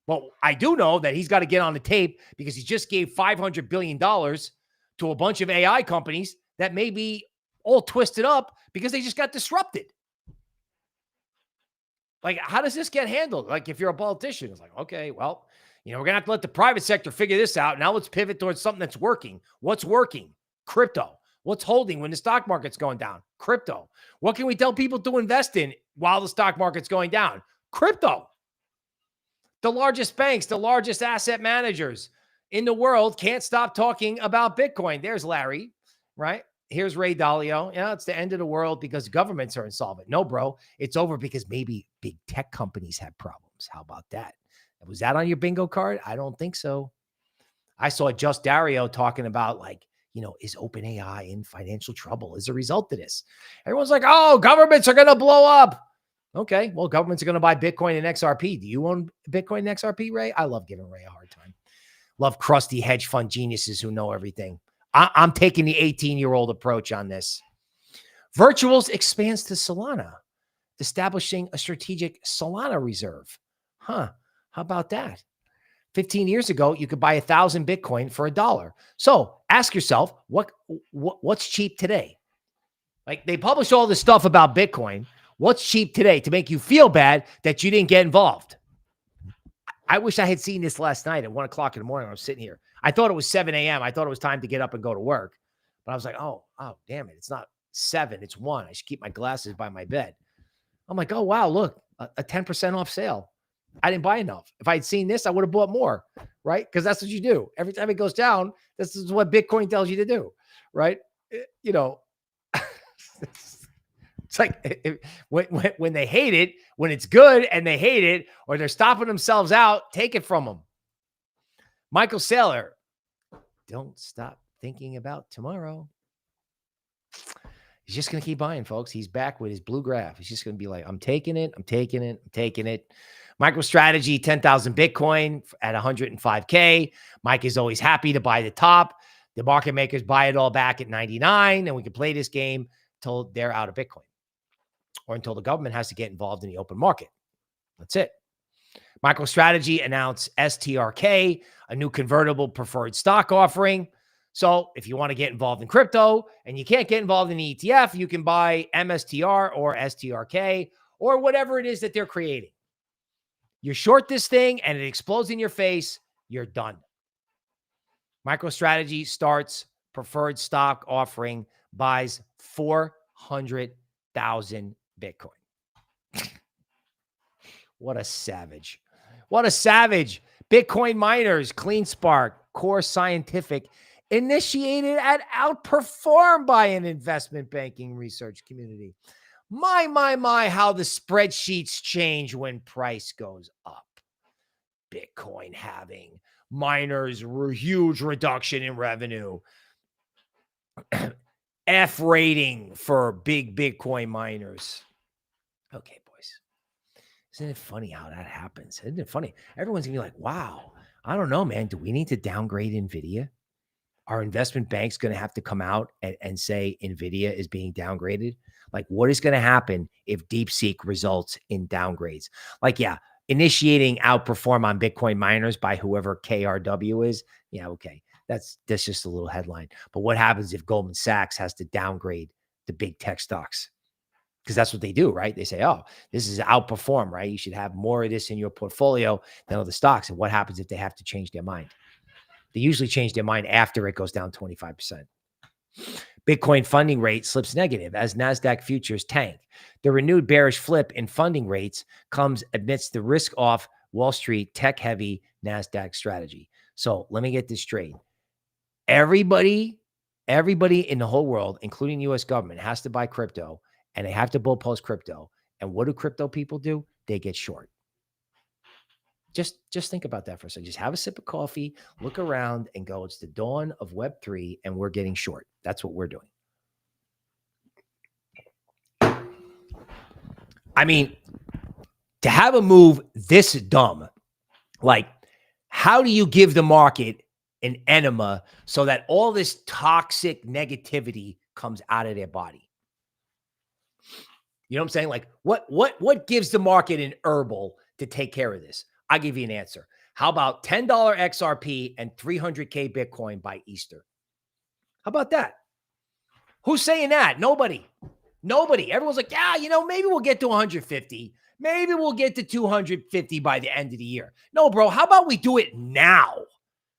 But I do know that he's got to get on the tape because he just gave $500 billion to a bunch of AI companies that may be all twisted up because they just got disrupted. Like, how does this get handled? Like, if you're a politician, it's like, okay, well, we're going to have to let the private sector figure this out. Now let's pivot towards something that's working. What's working? Crypto. What's holding when the stock market's going down? Crypto. What can we tell people to invest in while the stock market's going down? Crypto. The largest banks, the largest asset managers in the world can't stop talking about Bitcoin. There's Larry, right? Here's Ray Dalio. Yeah, it's the end of the world because governments are insolvent. No, bro, it's over because maybe big tech companies have problems. How about that? Was that on your bingo card? I don't think so. I saw Just Dario talking about, like, you know, is OpenAI in financial trouble as a result of this? Everyone's like, oh, governments are going to blow up. Okay, well, governments are going to buy Bitcoin and XRP. Do you own Bitcoin and XRP, Ray? I love giving Ray a hard time. Love crusty hedge fund geniuses who know everything. I'm taking the 18-year-old approach on this. Virtuals expands to Solana, establishing a strategic Solana reserve. Huh, how about that? 15 years ago, you could buy 1,000 Bitcoin for $1. So ask yourself, what's cheap today? Like, they publish all this stuff about Bitcoin. What's cheap today to make you feel bad that you didn't get involved? I wish I had seen this last night at 1 o'clock in the morning when I was sitting here. I thought it was 7 a.m. I thought it was time to get up and go to work. But I was like, oh, damn it. It's not 7. It's 1. I should keep my glasses by my bed. I'm like, oh, wow, look, a 10% off sale. I didn't buy enough. If I had seen this, I would have bought more, right? Because that's what you do. Every time it goes down, this is what Bitcoin tells you to do, right? You know, it's like when they hate it, when it's good and they hate it, or they're stopping themselves out, take it from them. Michael Saylor, don't stop thinking about tomorrow. He's just going to keep buying, folks. He's back with his blue graph. He's just going to be like, I'm taking it. I'm taking it. I'm taking it. MicroStrategy, 10,000 Bitcoin at 105K. Mike is always happy to buy the top. The market makers buy it all back at 99, and we can play this game until they're out of Bitcoin or until the government has to get involved in the open market. That's it. MicroStrategy announced STRK, a new convertible preferred stock offering. So if you want to get involved in crypto and you can't get involved in the ETF, you can buy MSTR or STRK or whatever it is that they're creating. You short this thing and it explodes in your face, you're done. MicroStrategy starts preferred stock offering, buys 400,000 Bitcoin. What a savage. What a savage. Bitcoin miners, CleanSpark, Core Scientific, initiated and outperformed by an investment banking research community. My, how the spreadsheets change when price goes up. Bitcoin having miners, huge reduction in revenue. F rating for big Bitcoin miners. Okay, boys. Isn't it funny how that happens? Isn't it funny? Everyone's going to be like, wow, I don't know, man. Do we need to downgrade Nvidia? Are investment banks going to have to come out and say Nvidia is being downgraded? Like, what is going to happen if DeepSeek results in downgrades? Like, yeah, initiating outperform on Bitcoin miners by whoever KRW is. Yeah, okay. That's just a little headline. But what happens if Goldman Sachs has to downgrade the big tech stocks? Because that's what they do, right? They say, oh, this is outperform, right? You should have more of this in your portfolio than other stocks. And what happens if they have to change their mind? They usually change their mind after it goes down 25%. Bitcoin funding rate slips negative as NASDAQ futures tank. The renewed bearish flip in funding rates comes amidst the risk-off Wall Street tech-heavy NASDAQ strategy. So let me get this straight. Everybody in the whole world, including the U.S. government, has to buy crypto, and they have to bull post crypto. And what do crypto people do? They get short. Just think about that for a second. Just have a sip of coffee, look around, and go, it's the dawn of Web3, and we're getting short. That's what we're doing. I mean, to have a move this dumb, like, how do you give the market an enema so that all this toxic negativity comes out of their body? You know what I'm saying? Like, what gives the market an herbal to take care of this? I'll give you an answer. How about $10 XRP and 300K Bitcoin by Easter? How about that? Who's saying that? Nobody. Everyone's like, yeah, you know, maybe we'll get to 150. Maybe we'll get to 250 by the end of the year. No, bro. How about we do it now?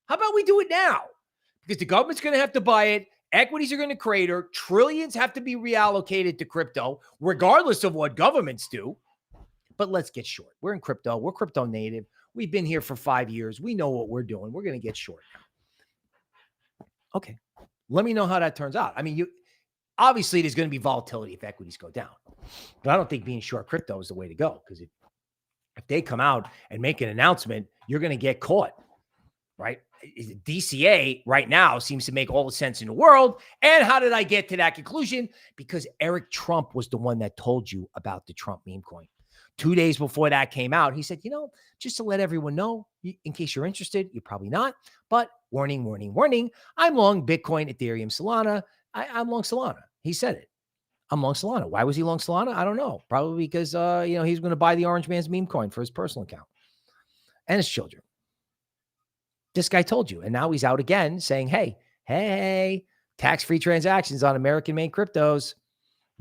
Because the government's going to have to buy it. Equities are going to crater. Trillions have to be reallocated to crypto, regardless of what governments do. But let's get short. We're in crypto. We're crypto native. We've been here for 5 years. We know what we're doing. We're going to get short now. Okay. Let me know how that turns out. I mean, obviously there's going to be volatility if equities go down. But I don't think being short crypto is the way to go, because if they come out and make an announcement, you're going to get caught, right? DCA right now seems to make all the sense in the world. And how did I get to that conclusion? Because Eric Trump was the one that told you about the Trump meme coin. 2 days before that came out, he said, just to let everyone know, in case you're interested, you're probably not, but warning, warning, warning. I'm long Bitcoin, Ethereum, Solana. I'm long Solana. He said it. I'm long Solana. Why was he long Solana? I don't know. Probably because, he's going to buy the Orange Man's meme coin for his personal account and his children. This guy told you. And now he's out again saying, hey, tax-free transactions on American-made cryptos.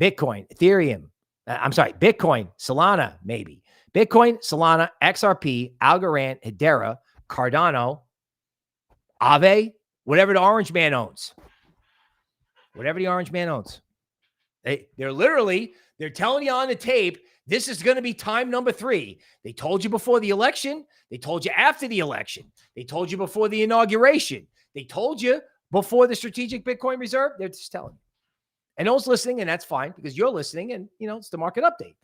Bitcoin, Ethereum. Bitcoin, Solana, maybe. Bitcoin, Solana, XRP, Algorand, Hedera, Cardano, Aave, whatever the Orange Man owns. Whatever the Orange Man owns. They're telling you on the tape, this is going to be time number 3. They told you before the election. They told you after the election. They told you before the inauguration. They told you before the strategic Bitcoin reserve. They're just telling you. And those listening, and that's fine because you're listening and, it's the market update.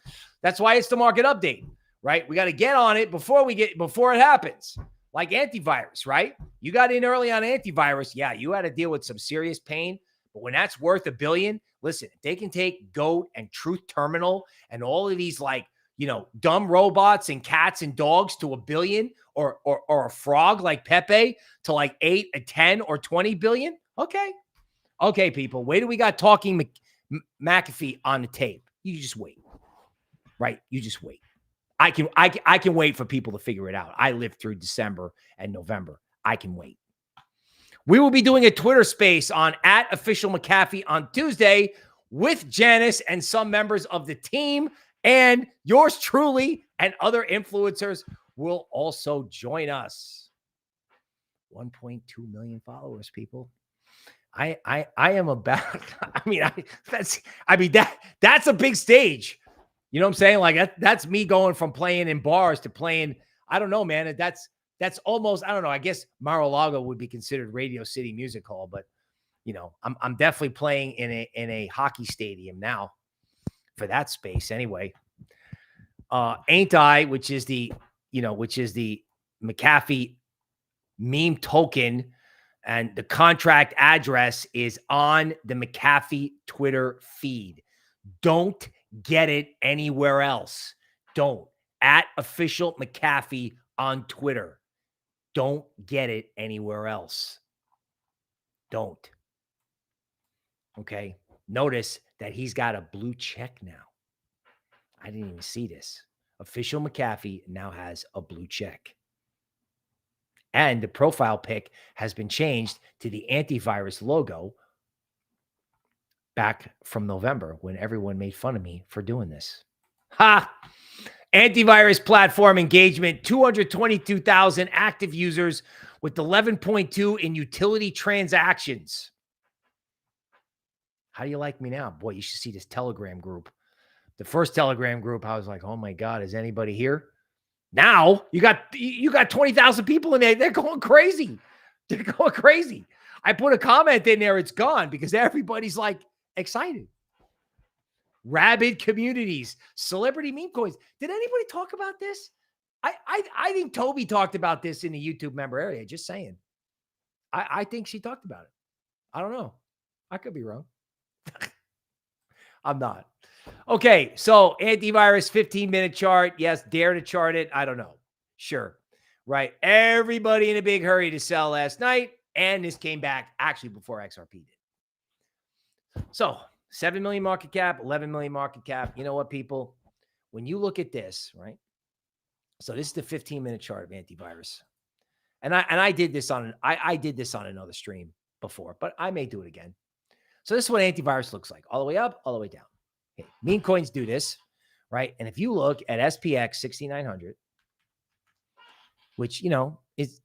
That's why it's the market update, right? We got to get on it before it happens. Like antivirus, right? You got in early on antivirus. Yeah, you had to deal with some serious pain. But when that's worth $1 billion, listen, if they can take GOAT and Truth Terminal and all of these dumb robots and cats and dogs to $1 billion or a frog like Pepe to like 8 or 10 or 20 billion. Okay, people, wait till we got talking McAfee on the tape. You just wait, right? You just wait. I can wait for people to figure it out. I lived through December and November. I can wait. We will be doing a Twitter space on @officialMcAfee on Tuesday with Janice and some members of the team, and yours truly and other influencers will also join us. 1.2 million followers, people. I am about, that's a big stage. You know what I'm saying? Like that's me going from playing in bars to playing, I don't know, man. That's almost, I don't know. I guess Mar-a-Lago would be considered Radio City Music Hall, but I'm definitely playing in a hockey stadium now for that space anyway. AIntivirus, which is the McAfee meme token, and the contract address is on the McAfee Twitter feed. Don't get it anywhere else. Don't. @official McAfee on Twitter. Don't get it anywhere else. Don't. Okay. Notice that he's got a blue check now. I didn't even see this. Official McAfee now has a blue check. And the profile pic has been changed to the AIntivirus logo back from November when everyone made fun of me for doing this. Ha! Antivirus platform engagement, 222,000 active users with 11.2 in utility transactions. How do you like me now? Boy, you should see this Telegram group. The first Telegram group, I was like, oh my God, is anybody here? Now you got 20,000 people in there. They're going crazy. They're going crazy. I put a comment in there. It's gone because everybody's like excited. Rabid communities, celebrity meme coins. Did anybody talk about this? I think Toby talked about this in the YouTube member area. Just saying. I think she talked about it. I don't know. I could be wrong. I'm not. Okay, so antivirus 15-minute chart. Yes, dare to chart it. I don't know. Sure. Right. Everybody in a big hurry to sell last night, and this came back actually before XRP did. So 7 million market cap, 11 million market cap. You know what, people? When you look at this, right? So this is the 15-minute chart of antivirus. And I did this on I did this on another stream before, but I may do it again. So this is what antivirus looks like. All the way up, all the way down. Okay. Meme coins do this, right? And if you look at SPX6900, which,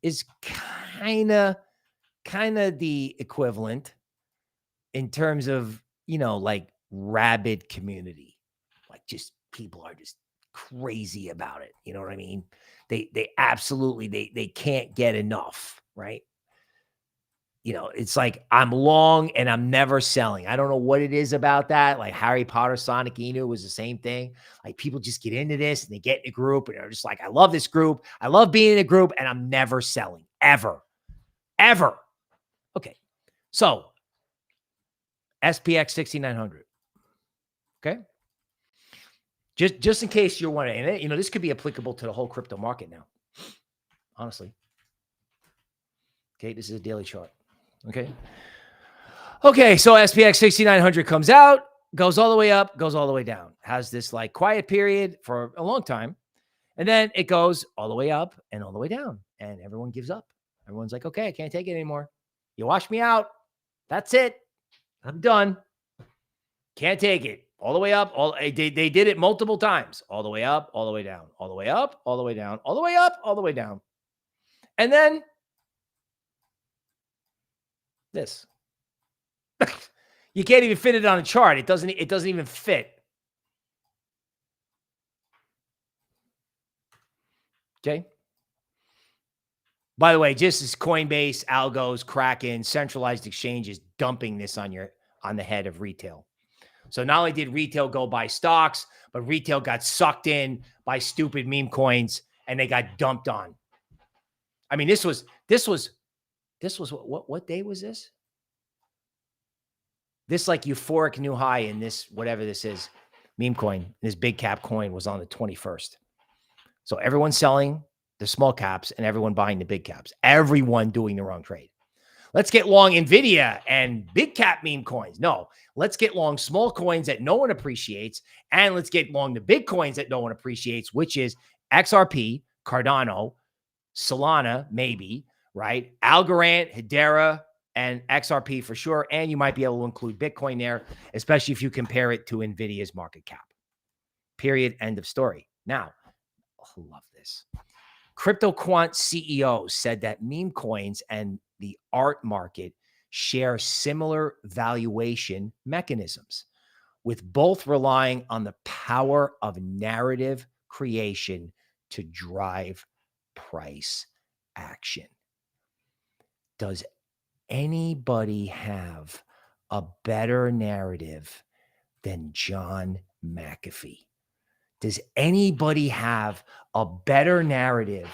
is kind of the equivalent in terms of, you know, like rabid community, like just people are just crazy about it. You know what I mean? They absolutely, they can't get enough, right? You know, it's like I'm long and I'm never selling. I don't know what it is about that. Like Harry Potter, Sonic Inu was the same thing. Like people just get into this and they get in a group and they're just like, I love this group. I love being in a group and I'm never selling ever, ever. Okay. So SPX 6900. Okay. Just in case you're wondering, and you know, this could be applicable to the whole crypto market now, honestly. Okay. This is a daily chart. Okay. Okay. So SPX 6900 comes out, goes all the way up, goes all the way down, has this like quiet period for a long time. And then it goes all the way up and all the way down and everyone gives up. Everyone's like, okay, I can't take it anymore. You wash me out. That's it. I'm done. Can't take it. All the way up. They did it multiple times. All the way up, all the way down, all the way up, all the way down, all the way up, all the way down. And then this. You can't even fit it on a chart. It doesn't even fit. Okay. By the way, just as Coinbase, Algos, Kraken, centralized exchanges dumping this on the head of retail. So not only did retail go buy stocks, but retail got sucked in by stupid meme coins and they got dumped on. I mean, this was what day was this? This like euphoric new high in this, whatever this is, meme coin, this big cap coin was on the 21st. So everyone's selling the small caps and everyone buying the big caps, everyone doing the wrong trade. Let's get long Nvidia and big cap meme coins. No, let's get long small coins that no one appreciates. And let's get long the big coins that no one appreciates, which is XRP, Cardano, Solana, maybe, right? Algorand, Hedera, and XRP for sure. And you might be able to include Bitcoin there, especially if you compare it to Nvidia's market cap. Period. End of story. Now, I love this. Crypto Quant CEO said that meme coins and the art market share similar valuation mechanisms, with both relying on the power of narrative creation to drive price action. Does anybody have a better narrative than John McAfee? Does anybody have a better narrative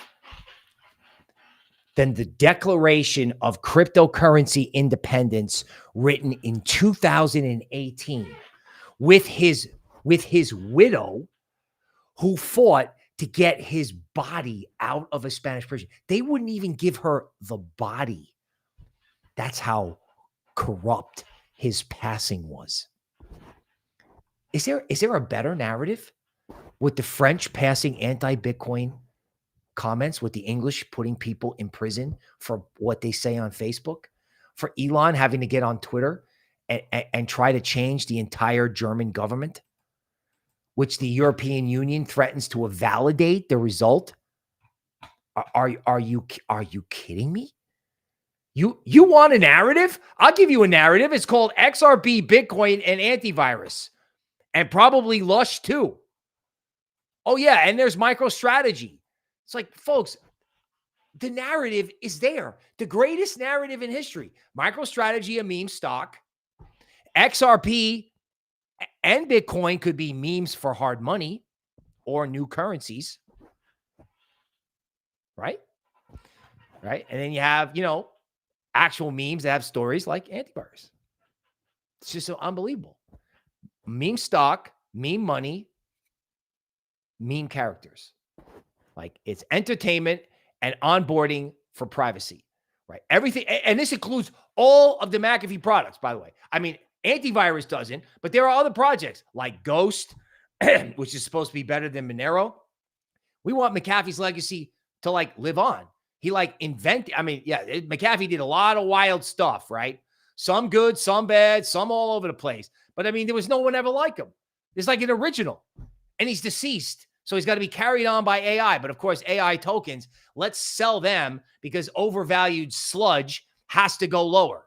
than the Declaration of Cryptocurrency Independence written in 2018 with his widow who fought to get his body out of a Spanish prison? They wouldn't even give her the body. That's how corrupt his passing was. Is there a better narrative? With the French passing anti-Bitcoin comments, with the English putting people in prison for what they say on Facebook, for Elon having to get on Twitter and try to change the entire German government, which the European Union threatens to validate the result. Are you kidding me? You want a narrative? I'll give you a narrative. It's called XRP, Bitcoin, and antivirus, and probably Lush too. Oh yeah, and there's MicroStrategy. It's like, folks, the narrative is there. The greatest narrative in history. MicroStrategy, a meme stock. XRP and Bitcoin could be memes for hard money or new currencies. Right? Right? And then you have, actual memes that have stories like AIntivirus. It's just so unbelievable. Meme stock, meme money, meme characters. Like, it's entertainment and onboarding for privacy, right? Everything. And this includes all of the McAfee products, by the way. I mean, antivirus doesn't, but there are other projects like Ghost, which is supposed to be better than Monero. We want McAfee's legacy to live on. He invented, McAfee did a lot of wild stuff, right? Some good, some bad, some all over the place. But there was no one ever like him. It's like an original, and he's deceased. So he's got to be carried on by AI. But of course, AI tokens, let's sell them because overvalued sludge has to go lower.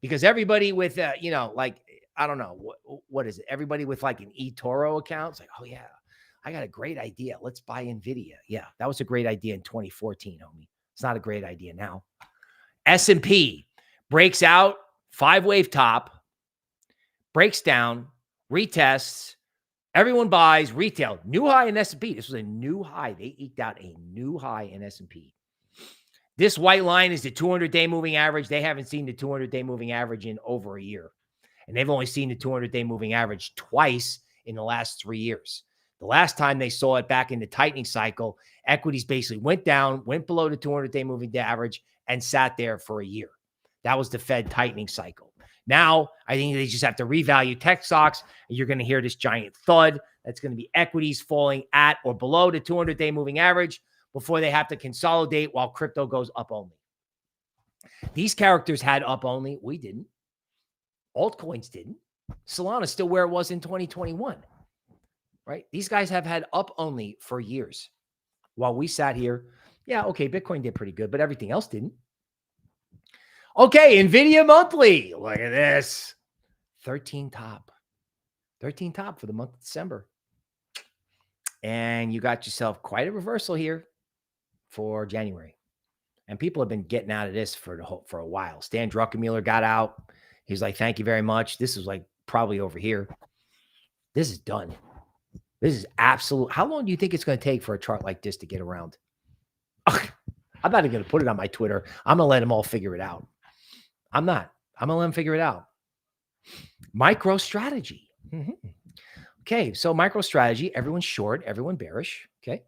because everybody with, you know, like, I don't know, what is it? Everybody with like an eToro account, it's like, oh yeah, I got a great idea. Let's buy Nvidia. Yeah, that was a great idea in 2014, homie. It's not a great idea now. S&P breaks out, 5-wave top, breaks down, retests, everyone buys, retail, new high in S&P. This was a new high. They eked out a new high in S&P. This white line is the 200-day moving average. They haven't seen the 200-day moving average in over a year. And they've only seen the 200-day moving average twice in the last 3 years. The last time they saw it back in the tightening cycle, equities basically went down, went below the 200-day moving average, and sat there for a year. That was the Fed tightening cycle. Now, I think they just have to revalue tech stocks, and you're going to hear this giant thud. That's going to be equities falling at or below the 200-day moving average before they have to consolidate while crypto goes up only. These characters had up only. We didn't. Altcoins didn't. Solana's still where it was in 2021, right? These guys have had up only for years. While we sat here, yeah, okay, Bitcoin did pretty good, but everything else didn't. Okay, Nvidia monthly. Look at this. 13 top. 13 top for the month of December. And you got yourself quite a reversal here for January. And people have been getting out of this for a while. Stan Druckenmiller got out. He's like, thank you very much. This is like probably over here. This is done. This is absolute. How long do you think it's going to take for a chart like this to get around? I'm not even going to put it on my Twitter. I'm going to let them all figure it out. I'm not. I'm going to let them figure it out. MicroStrategy. Okay, so MicroStrategy, everyone's short, everyone bearish. Okay,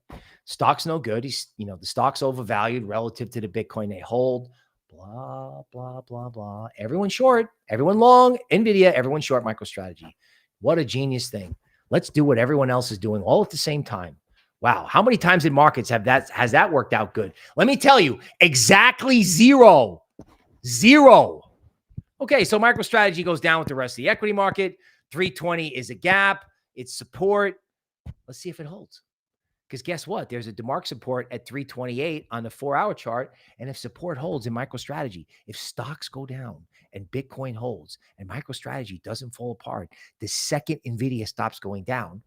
stock's no good. He's, the stock's overvalued relative to the Bitcoin they hold. Blah, blah, blah, blah. Everyone short, everyone long, Nvidia, everyone short MicroStrategy. What a genius thing. Let's do what everyone else is doing all at the same time. Wow. How many times in markets has that worked out good? Let me tell you, exactly zero. Zero. Okay, so MicroStrategy goes down with the rest of the equity market. 320 is a gap. It's support. Let's see if it holds. Because guess what? There's a DeMark support at 328 on the 4-hour chart. And if support holds in MicroStrategy, if stocks go down and Bitcoin holds and MicroStrategy doesn't fall apart, the second Nvidia stops going down,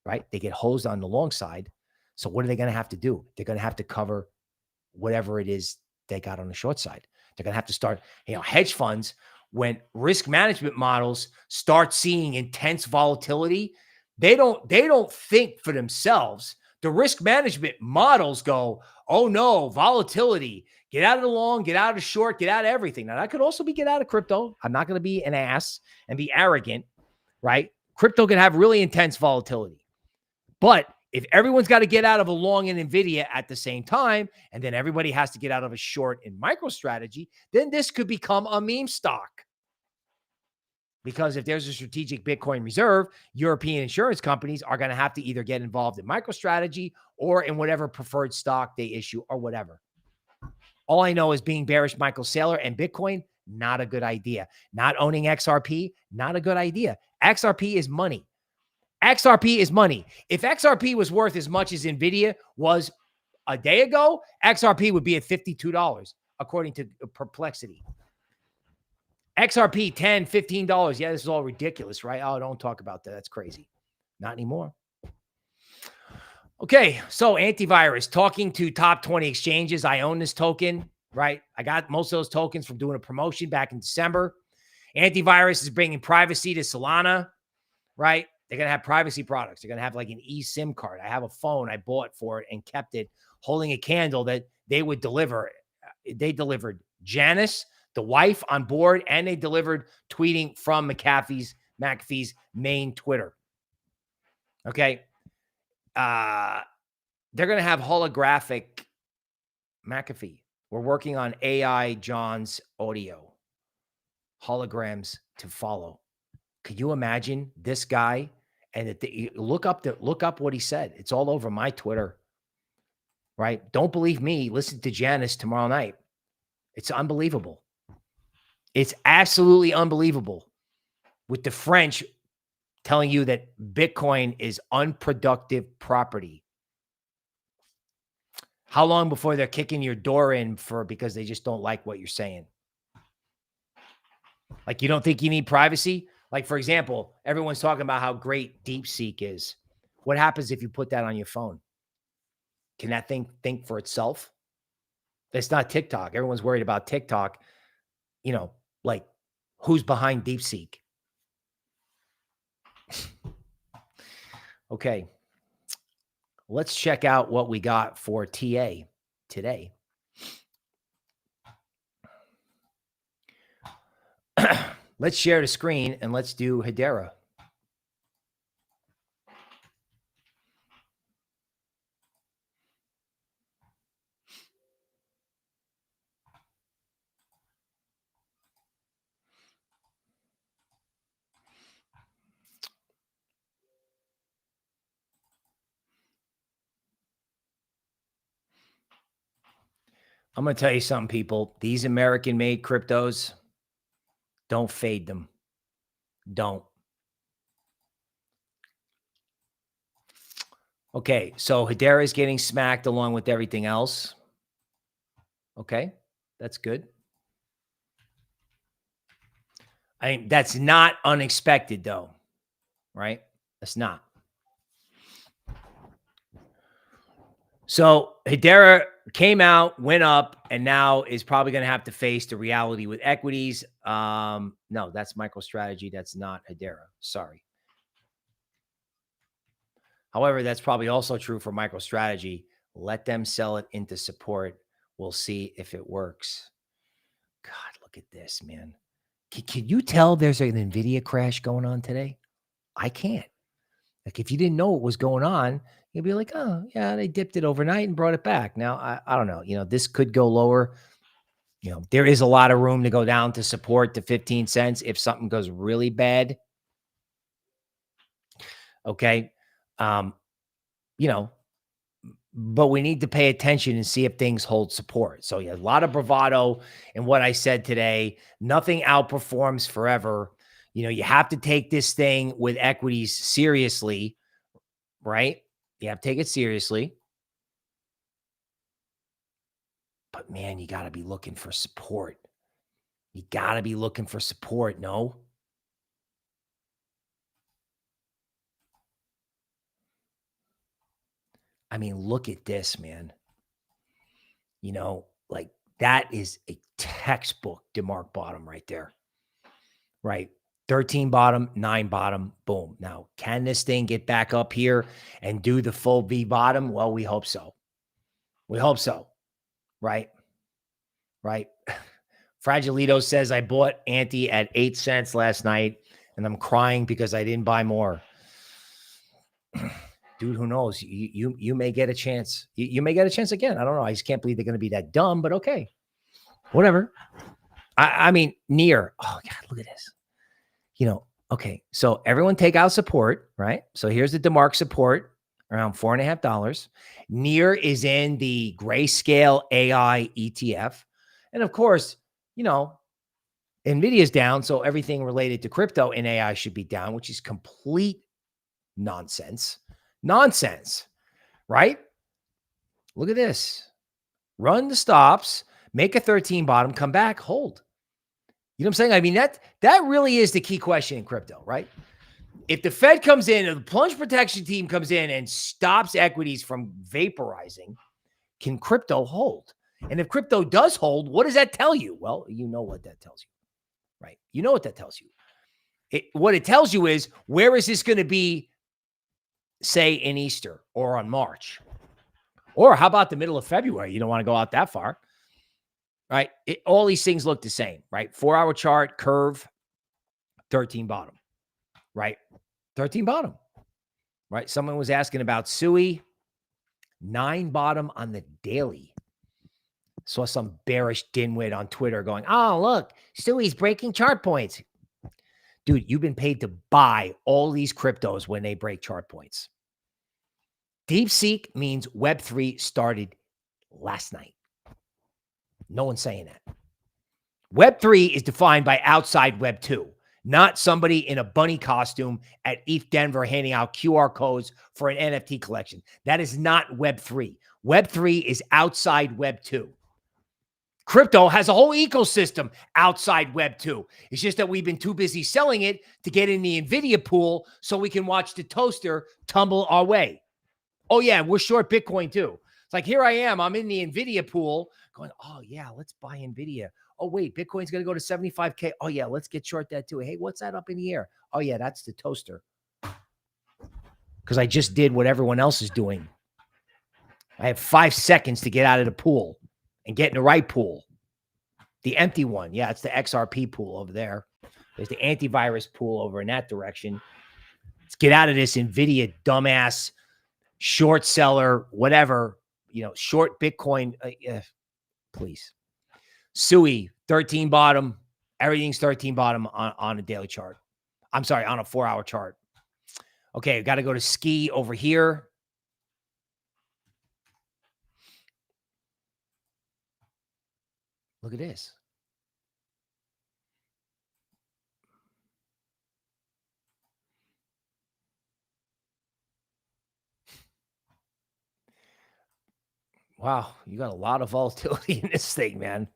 right? They get hosed on the long side. So what are they going to have to do? They're going to have to cover whatever it is they got on the short side. They're going to have to start, hedge funds, when risk management models start seeing intense volatility, they don't think for themselves. The risk management models go, oh no, volatility, get out of the long, get out of the short, get out of everything. Now that could also be get out of crypto. I'm not going to be an ass and be arrogant, right? Crypto can have really intense volatility. But if everyone's got to get out of a long in Nvidia at the same time, and then everybody has to get out of a short in MicroStrategy, then this could become a meme stock. Because if there's a strategic Bitcoin reserve, European insurance companies are going to have to either get involved in MicroStrategy or in whatever preferred stock they issue or whatever. All I know is being bearish Michael Saylor and Bitcoin, not a good idea. Not owning XRP, not a good idea. XRP is money. XRP is money. If XRP was worth as much as Nvidia was a day ago, XRP would be at $52, according to Perplexity. XRP, $10, $15. Yeah, this is all ridiculous, right? Oh, don't talk about that. That's crazy. Not anymore. Okay, so AIntivirus, talking to top 20 exchanges. I own this token, right? I got most of those tokens from doing a promotion back in December. AIntivirus is bringing privacy to Solana, right? They're going to have privacy products. They're going to have like an eSIM card. I have a phone I bought for it and kept it holding a candle that they would deliver. They delivered Janice, the wife, on board, and they delivered tweeting from McAfee's main Twitter. Okay. They're going to have holographic McAfee. We're working on AI John's audio. Holograms to follow. Could you imagine this guy? And look up what he said. It's all over my Twitter. Right? Don't believe me. Listen to Janice tomorrow night. It's unbelievable. It's absolutely unbelievable. With the French telling you that Bitcoin is unproductive property. How long before they're kicking your door in because they just don't like what you're saying? Like, you don't think you need privacy? Like, for example, everyone's talking about how great DeepSeek is. What happens if you put that on your phone? Can that thing think for itself? It's not TikTok. Everyone's worried about TikTok. You know, like, who's behind DeepSeek? Okay. Let's check out what we got for TA today. Let's share the screen and let's do Hedera. I'm going to tell you something, people. These American-made cryptos, don't fade them. Don't. Okay, so Hedera is getting smacked along with everything else. Okay, that's good. I mean, that's not unexpected, though, right? That's not. So Hedera came out, went up, and now is probably going to have to face the reality with equities. No, that's MicroStrategy. That's not Hedera. Sorry. However, that's probably also true for MicroStrategy. Let them sell it into support. We'll see if it works. God, look at this, man. Can you tell there's an Nvidia crash going on today? I can't. Like, if you didn't know what was going on, you'd be like, oh, yeah, they dipped it overnight and brought it back. Now, I don't know. You know, this could go lower. You know, there is a lot of room to go down to support to 15 cents if something goes really bad. Okay. You know, but we need to pay attention and see if things hold support. So, yeah, a lot of bravado in what I said today. Nothing outperforms forever. You know, you have to take this thing with equities seriously, right? You have to take it seriously. But, man, you got to be looking for support. You got to be looking for support, no? I mean, look at this, man. You know, like, that is a textbook DeMark bottom right there, right? 13 bottom, 9 bottom, boom. Now, can this thing get back up here and do the full V bottom? Well, we hope so. We hope so, right? Right. Fragilito says, I bought Anti at 8 cents last night, and I'm crying because I didn't buy more. Dude, who knows? You may get a chance. You may get a chance again. I don't know. I just can't believe they're going to be that dumb, but okay. Whatever. I mean, near. Oh, God, look at this. You know, okay. So everyone take out support, right? So here's the DeMark support, around $4.50. Near is in the Grayscale AI ETF. And of course, you know, Nvidia's down. So everything related to crypto and AI should be down, which is complete nonsense. Nonsense, right? Look at this. Run the stops, make a 13 bottom, come back, hold. You know what I'm saying? I mean, that really is the key question in crypto, right? If the Fed comes in, if the plunge protection team comes in and stops equities from vaporizing, can crypto hold? And if crypto does hold, what does that tell you? Well, you know what that tells you, right? You know what that tells you. What it tells you is, where is this going to be, say, in Easter or on March? Or how about the middle of February? You don't want to go out that far, right? All these things look the same, right? 4-hour chart, curve, 13 bottom, right? 13 bottom, right? Someone was asking about Sui, 9 bottom on the daily. Saw some bearish dimwit on Twitter going, oh, look, Sui's breaking chart points. Dude, you've been paid to buy all these cryptos when they break chart points. DeepSeek means Web3 started last night. No one's saying that. Web3 is defined by outside Web2, not somebody in a bunny costume at ETH Denver handing out QR codes for an NFT collection. That is not Web3. Web3 is outside Web2. Crypto has a whole ecosystem outside Web 2. It's just that we've been too busy selling it to get in the Nvidia pool so we can watch the toaster tumble our way. Oh, yeah, we're short Bitcoin too. It's like, here I am. I'm in the Nvidia pool going, oh, yeah, let's buy Nvidia. Oh, wait, Bitcoin's going to go to 75K. Oh, yeah, let's get short that too. Hey, what's that up in the air? Oh, yeah, that's the toaster. Because I just did what everyone else is doing. I have 5 seconds to get out of the pool and get in the right pool. The empty one. Yeah, it's the XRP pool over there. There's the antivirus pool over in that direction. Let's get out of this Nvidia dumbass short seller, whatever, short Bitcoin. Please. Sui, 13 bottom. Everything's 13 bottom on a daily chart. I'm sorry, on a 4-hour chart. Okay, got to go to ski over here. Look at this. Wow, you got a lot of volatility in this thing, man.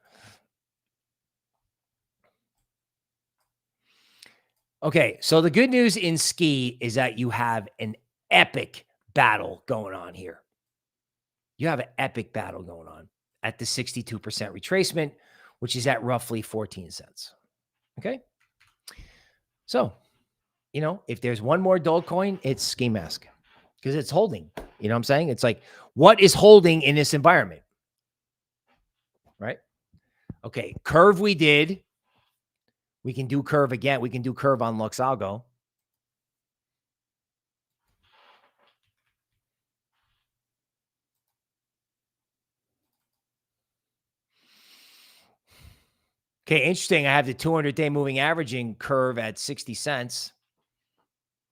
Okay, so the good news in ski is that you have an epic battle going on here. You have an epic battle going on at the 62% retracement, which is at roughly 14 cents. Okay. So, if there's one more Dogecoin, it's Ski Mask because it's holding. You know what I'm saying? It's like, what is holding in this environment? Right? Okay. Curve we did. We can do curve again. We can do curve on LuxAlgo. Okay, interesting. I have the 200-day moving averaging curve at 60 cents.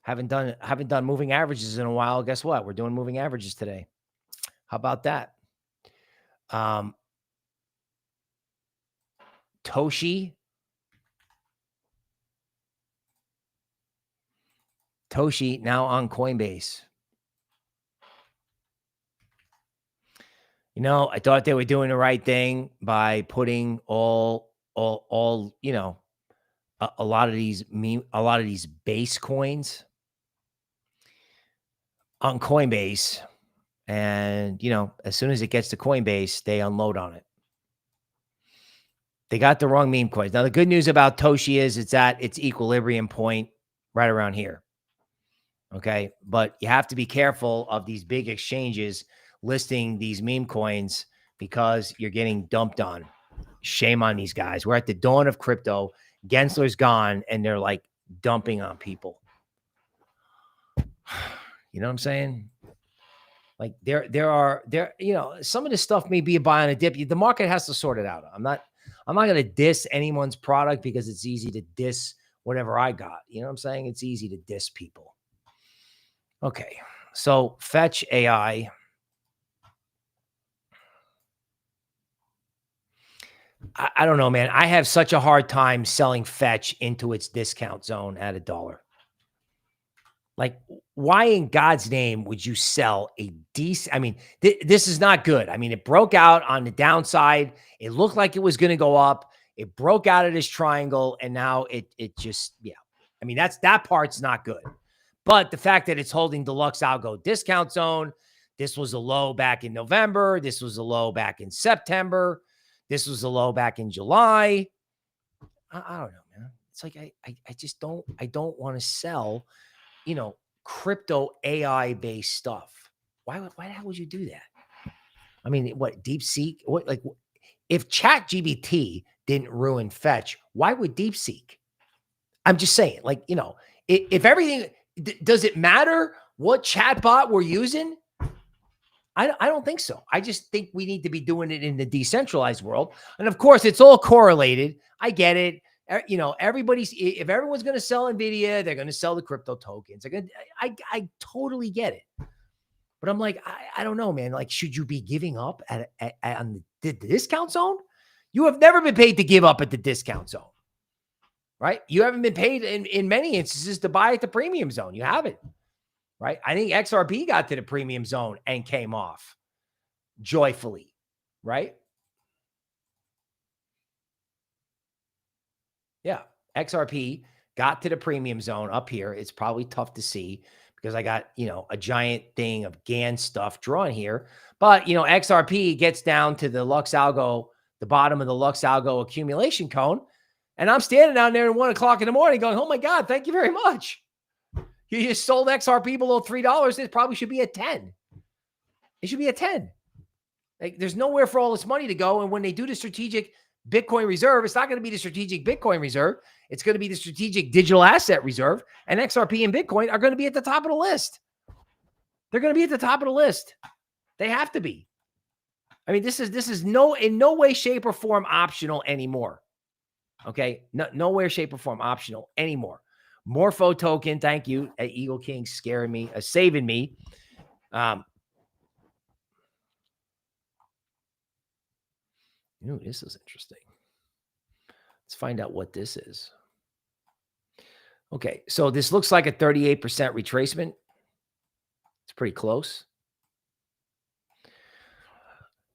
Haven't done moving averages in a while. Guess what? We're doing moving averages today. How about that? Toshi now on Coinbase. I thought they were doing the right thing by putting a lot of these base coins on Coinbase. And, as soon as it gets to Coinbase, they unload on it. They got the wrong meme coins. Now, the good news about Toshi is it's at its equilibrium point right around here. Okay. But you have to be careful of these big exchanges listing these meme coins because you're getting dumped on. Shame on these guys. We're at the dawn of crypto. Gensler's gone and they're like dumping on people. You know what I'm saying? Like there are some of this stuff may be a buy on a dip. The market has to sort it out. I'm not going to diss anyone's product because it's easy to diss whatever I got. You know what I'm saying? It's easy to diss people. Okay. So Fetch AI. I don't know, man. I have such a hard time selling Fetch into its discount zone at $1. Like, why in God's name would you sell a decent? I mean, this is not good. I mean, it broke out on the downside. It looked like it was going to go up. It broke out of this triangle, and now it just, yeah. I mean, that part's not good. But the fact that it's holding the LuxAlgo discount zone, this was a low back in November. This was a low back in September. This was a low back in July. I don't know, man. It's like I just don't want to sell, crypto AI based stuff. Why the hell would you do that? I mean, what DeepSeek? If ChatGPT didn't ruin Fetch, why would DeepSeek? I'm just saying, if everything, does it matter what chatbot we're using? I don't think so. I just think we need to be doing it in the decentralized world. And of course, it's all correlated. I get it. If everyone's going to sell Nvidia, they're going to sell the crypto tokens. I totally get it. But I'm like, I don't know, man. Like, should you be giving up on the discount zone? You have never been paid to give up at the discount zone, right? You haven't been paid in many instances to buy at the premium zone. You haven't, right? I think XRP got to the premium zone and came off joyfully, right? Yeah. XRP got to the premium zone up here. It's probably tough to see because I got, a giant thing of GAN stuff drawn here. But, XRP gets down to the LuxAlgo, the bottom of the LuxAlgo accumulation cone. And I'm standing down there at 1 o'clock in the morning going, oh my God, thank you very much. You just sold XRP below $3. It probably should be at 10. It should be at 10. Like, there's nowhere for all this money to go. And when they do the strategic Bitcoin reserve, it's not going to be the strategic Bitcoin reserve. It's going to be the strategic digital asset reserve. And XRP and Bitcoin are going to be at the top of the list. They're going to be at the top of the list. They have to be. I mean, this is in no way, shape, or form optional anymore. Okay? No way, shape, or form optional anymore. Morpho token, thank you. Eagle King scaring me, saving me. This is interesting. Let's find out what this is. Okay, so this looks like a 38% retracement. It's pretty close.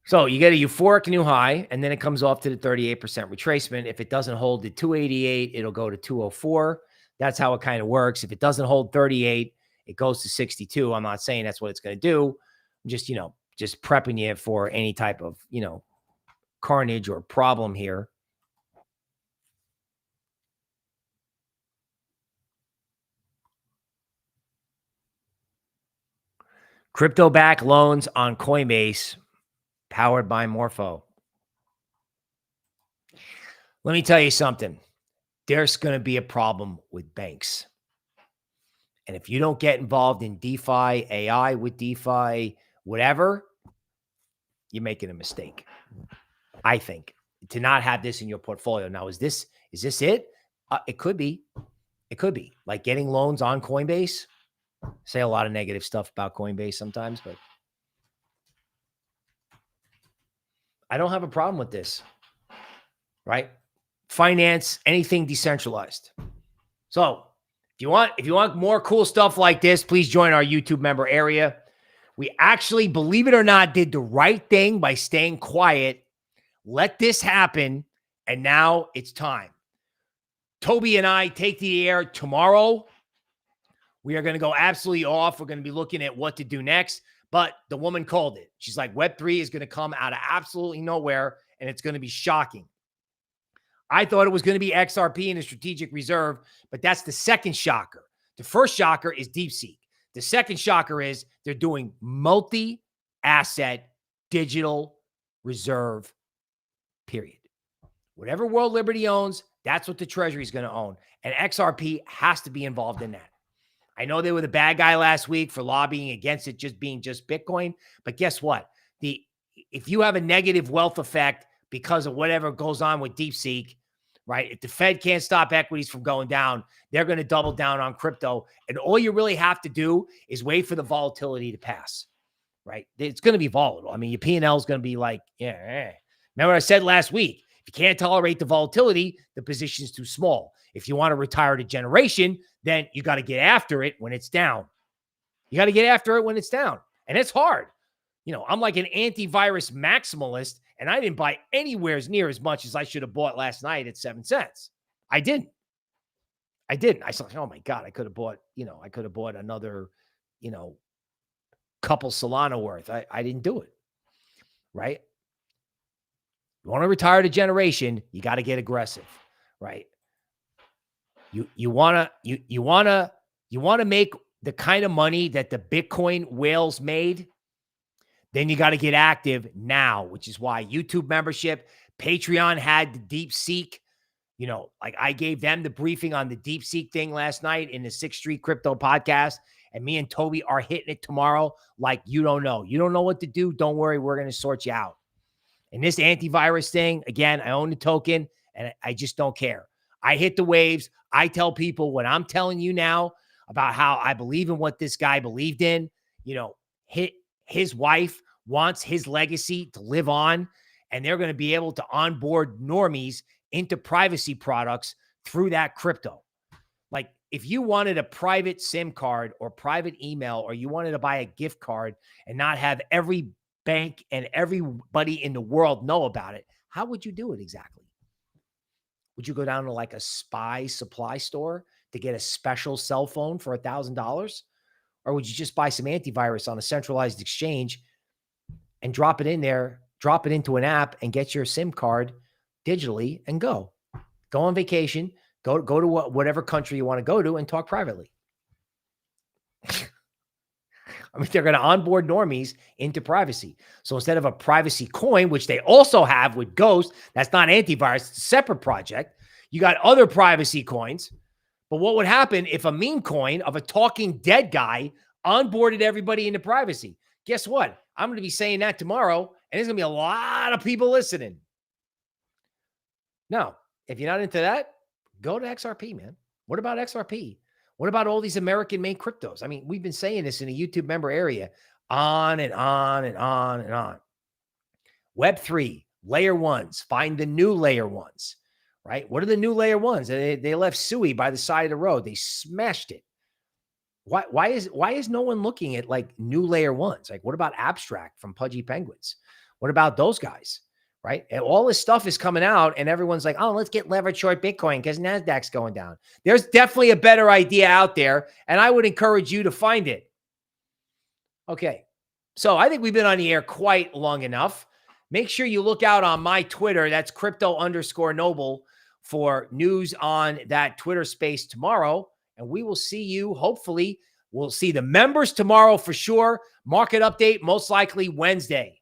So you get a euphoric new high, and then it comes off to the 38% retracement. If it doesn't hold the 288, it'll go to 204. That's how it kind of works. If it doesn't hold 38, it goes to 62. I'm not saying that's what it's going to do. I'm just, just prepping you for any type of, carnage or problem here. Crypto-backed loans on Coinbase, powered by Morpho. Let me tell you something. There's going to be a problem with banks. And if you don't get involved in DeFi, AI with DeFi, whatever, you're making a mistake. I think, to not have this in your portfolio. Now, is this it? It could be. It could be. Like getting loans on Coinbase. Say a lot of negative stuff about Coinbase sometimes, but I don't have a problem with this, right? Finance, anything decentralized. So if you want more cool stuff like this, please join our YouTube member area. We actually, believe it or not, did the right thing by staying quiet. Let this happen, and now it's time. Toby and I take the air tomorrow. We are going to go absolutely off. We're going to be looking at what to do next. But the woman called it. She's like, Web3 is going to come out of absolutely nowhere, and it's going to be shocking. I thought it was going to be XRP in a strategic reserve, but that's the second shocker. The first shocker is DeepSeek. The second shocker is they're doing multi-asset digital reserve, period. Whatever World Liberty owns, that's what the Treasury is going to own. And XRP has to be involved in that. I know they were the bad guy last week for lobbying against it just being just Bitcoin, but guess what? If you have a negative wealth effect because of whatever goes on with DeepSeek, right? If the Fed can't stop equities from going down, they're going to double down on crypto. And all you really have to do is wait for the volatility to pass, right? It's going to be volatile. I mean, your P&L is going to be like, Remember what I said last week? If you can't tolerate the volatility, the position is too small. If you want to retire to generation, then you got to get after it when it's down. You got to get after it when it's down. And it's hard. I'm like an antivirus maximalist, and I didn't buy anywhere near as much as I should have bought last night at 7 cents. I didn't. I said, oh my God, I could have bought another, couple Solana worth. I didn't do it. Right? You want to retire to generation, you got to get aggressive, right? You want to make the kind of money that the Bitcoin whales made, then you got to get active now, which is why YouTube membership, Patreon had the DeepSeek, like I gave them the briefing on the DeepSeek thing last night in the 6th Street Crypto podcast, and me and Toby are hitting it tomorrow like you don't know. You don't know what to do. Don't worry. We're going to sort you out. And this antivirus thing, again, I own the token, and I just don't care. I hit the waves. I tell people what I'm telling you now about how I believe in what this guy believed in. His wife wants his legacy to live on, and they're going to be able to onboard normies into privacy products through that crypto. Like if you wanted a private SIM card or private email, or you wanted to buy a gift card and not have every bank and everybody in the world know about it, how would you do it exactly? Would you go down to like a SPY supply store to get a special cell phone for $1,000? Or would you just buy some antivirus on a centralized exchange and drop it in there, drop it into an app and get your SIM card digitally and go on vacation, go to whatever country you want to go to and talk privately? I mean, they're going to onboard normies into privacy. So instead of a privacy coin, which they also have with Ghost, that's not antivirus, it's a separate project. You got other privacy coins. But what would happen if a meme coin of a talking dead guy onboarded everybody into privacy? Guess what? I'm going to be saying that tomorrow, and there's going to be a lot of people listening. Now, if you're not into that, go to XRP, man. What about XRP? What about all these American-made cryptos? I mean, we've been saying this in a YouTube member area on and on and on and on. Web3, layer ones, find the new layer ones, right? What are the new layer ones? They left Sui by the side of the road. They smashed it. Why is no one looking at like new layer ones? Like, what about Abstract from Pudgy Penguins? What about those guys? Right? And all this stuff is coming out and everyone's like, oh, let's get leverage short Bitcoin because NASDAQ's going down. There's definitely a better idea out there, and I would encourage you to find it. Okay. So I think we've been on the air quite long enough. Make sure you look out on my Twitter. That's crypto_noble for news on that Twitter space tomorrow. And we will see you. Hopefully, we'll see the members tomorrow for sure. Market update, most likely Wednesday.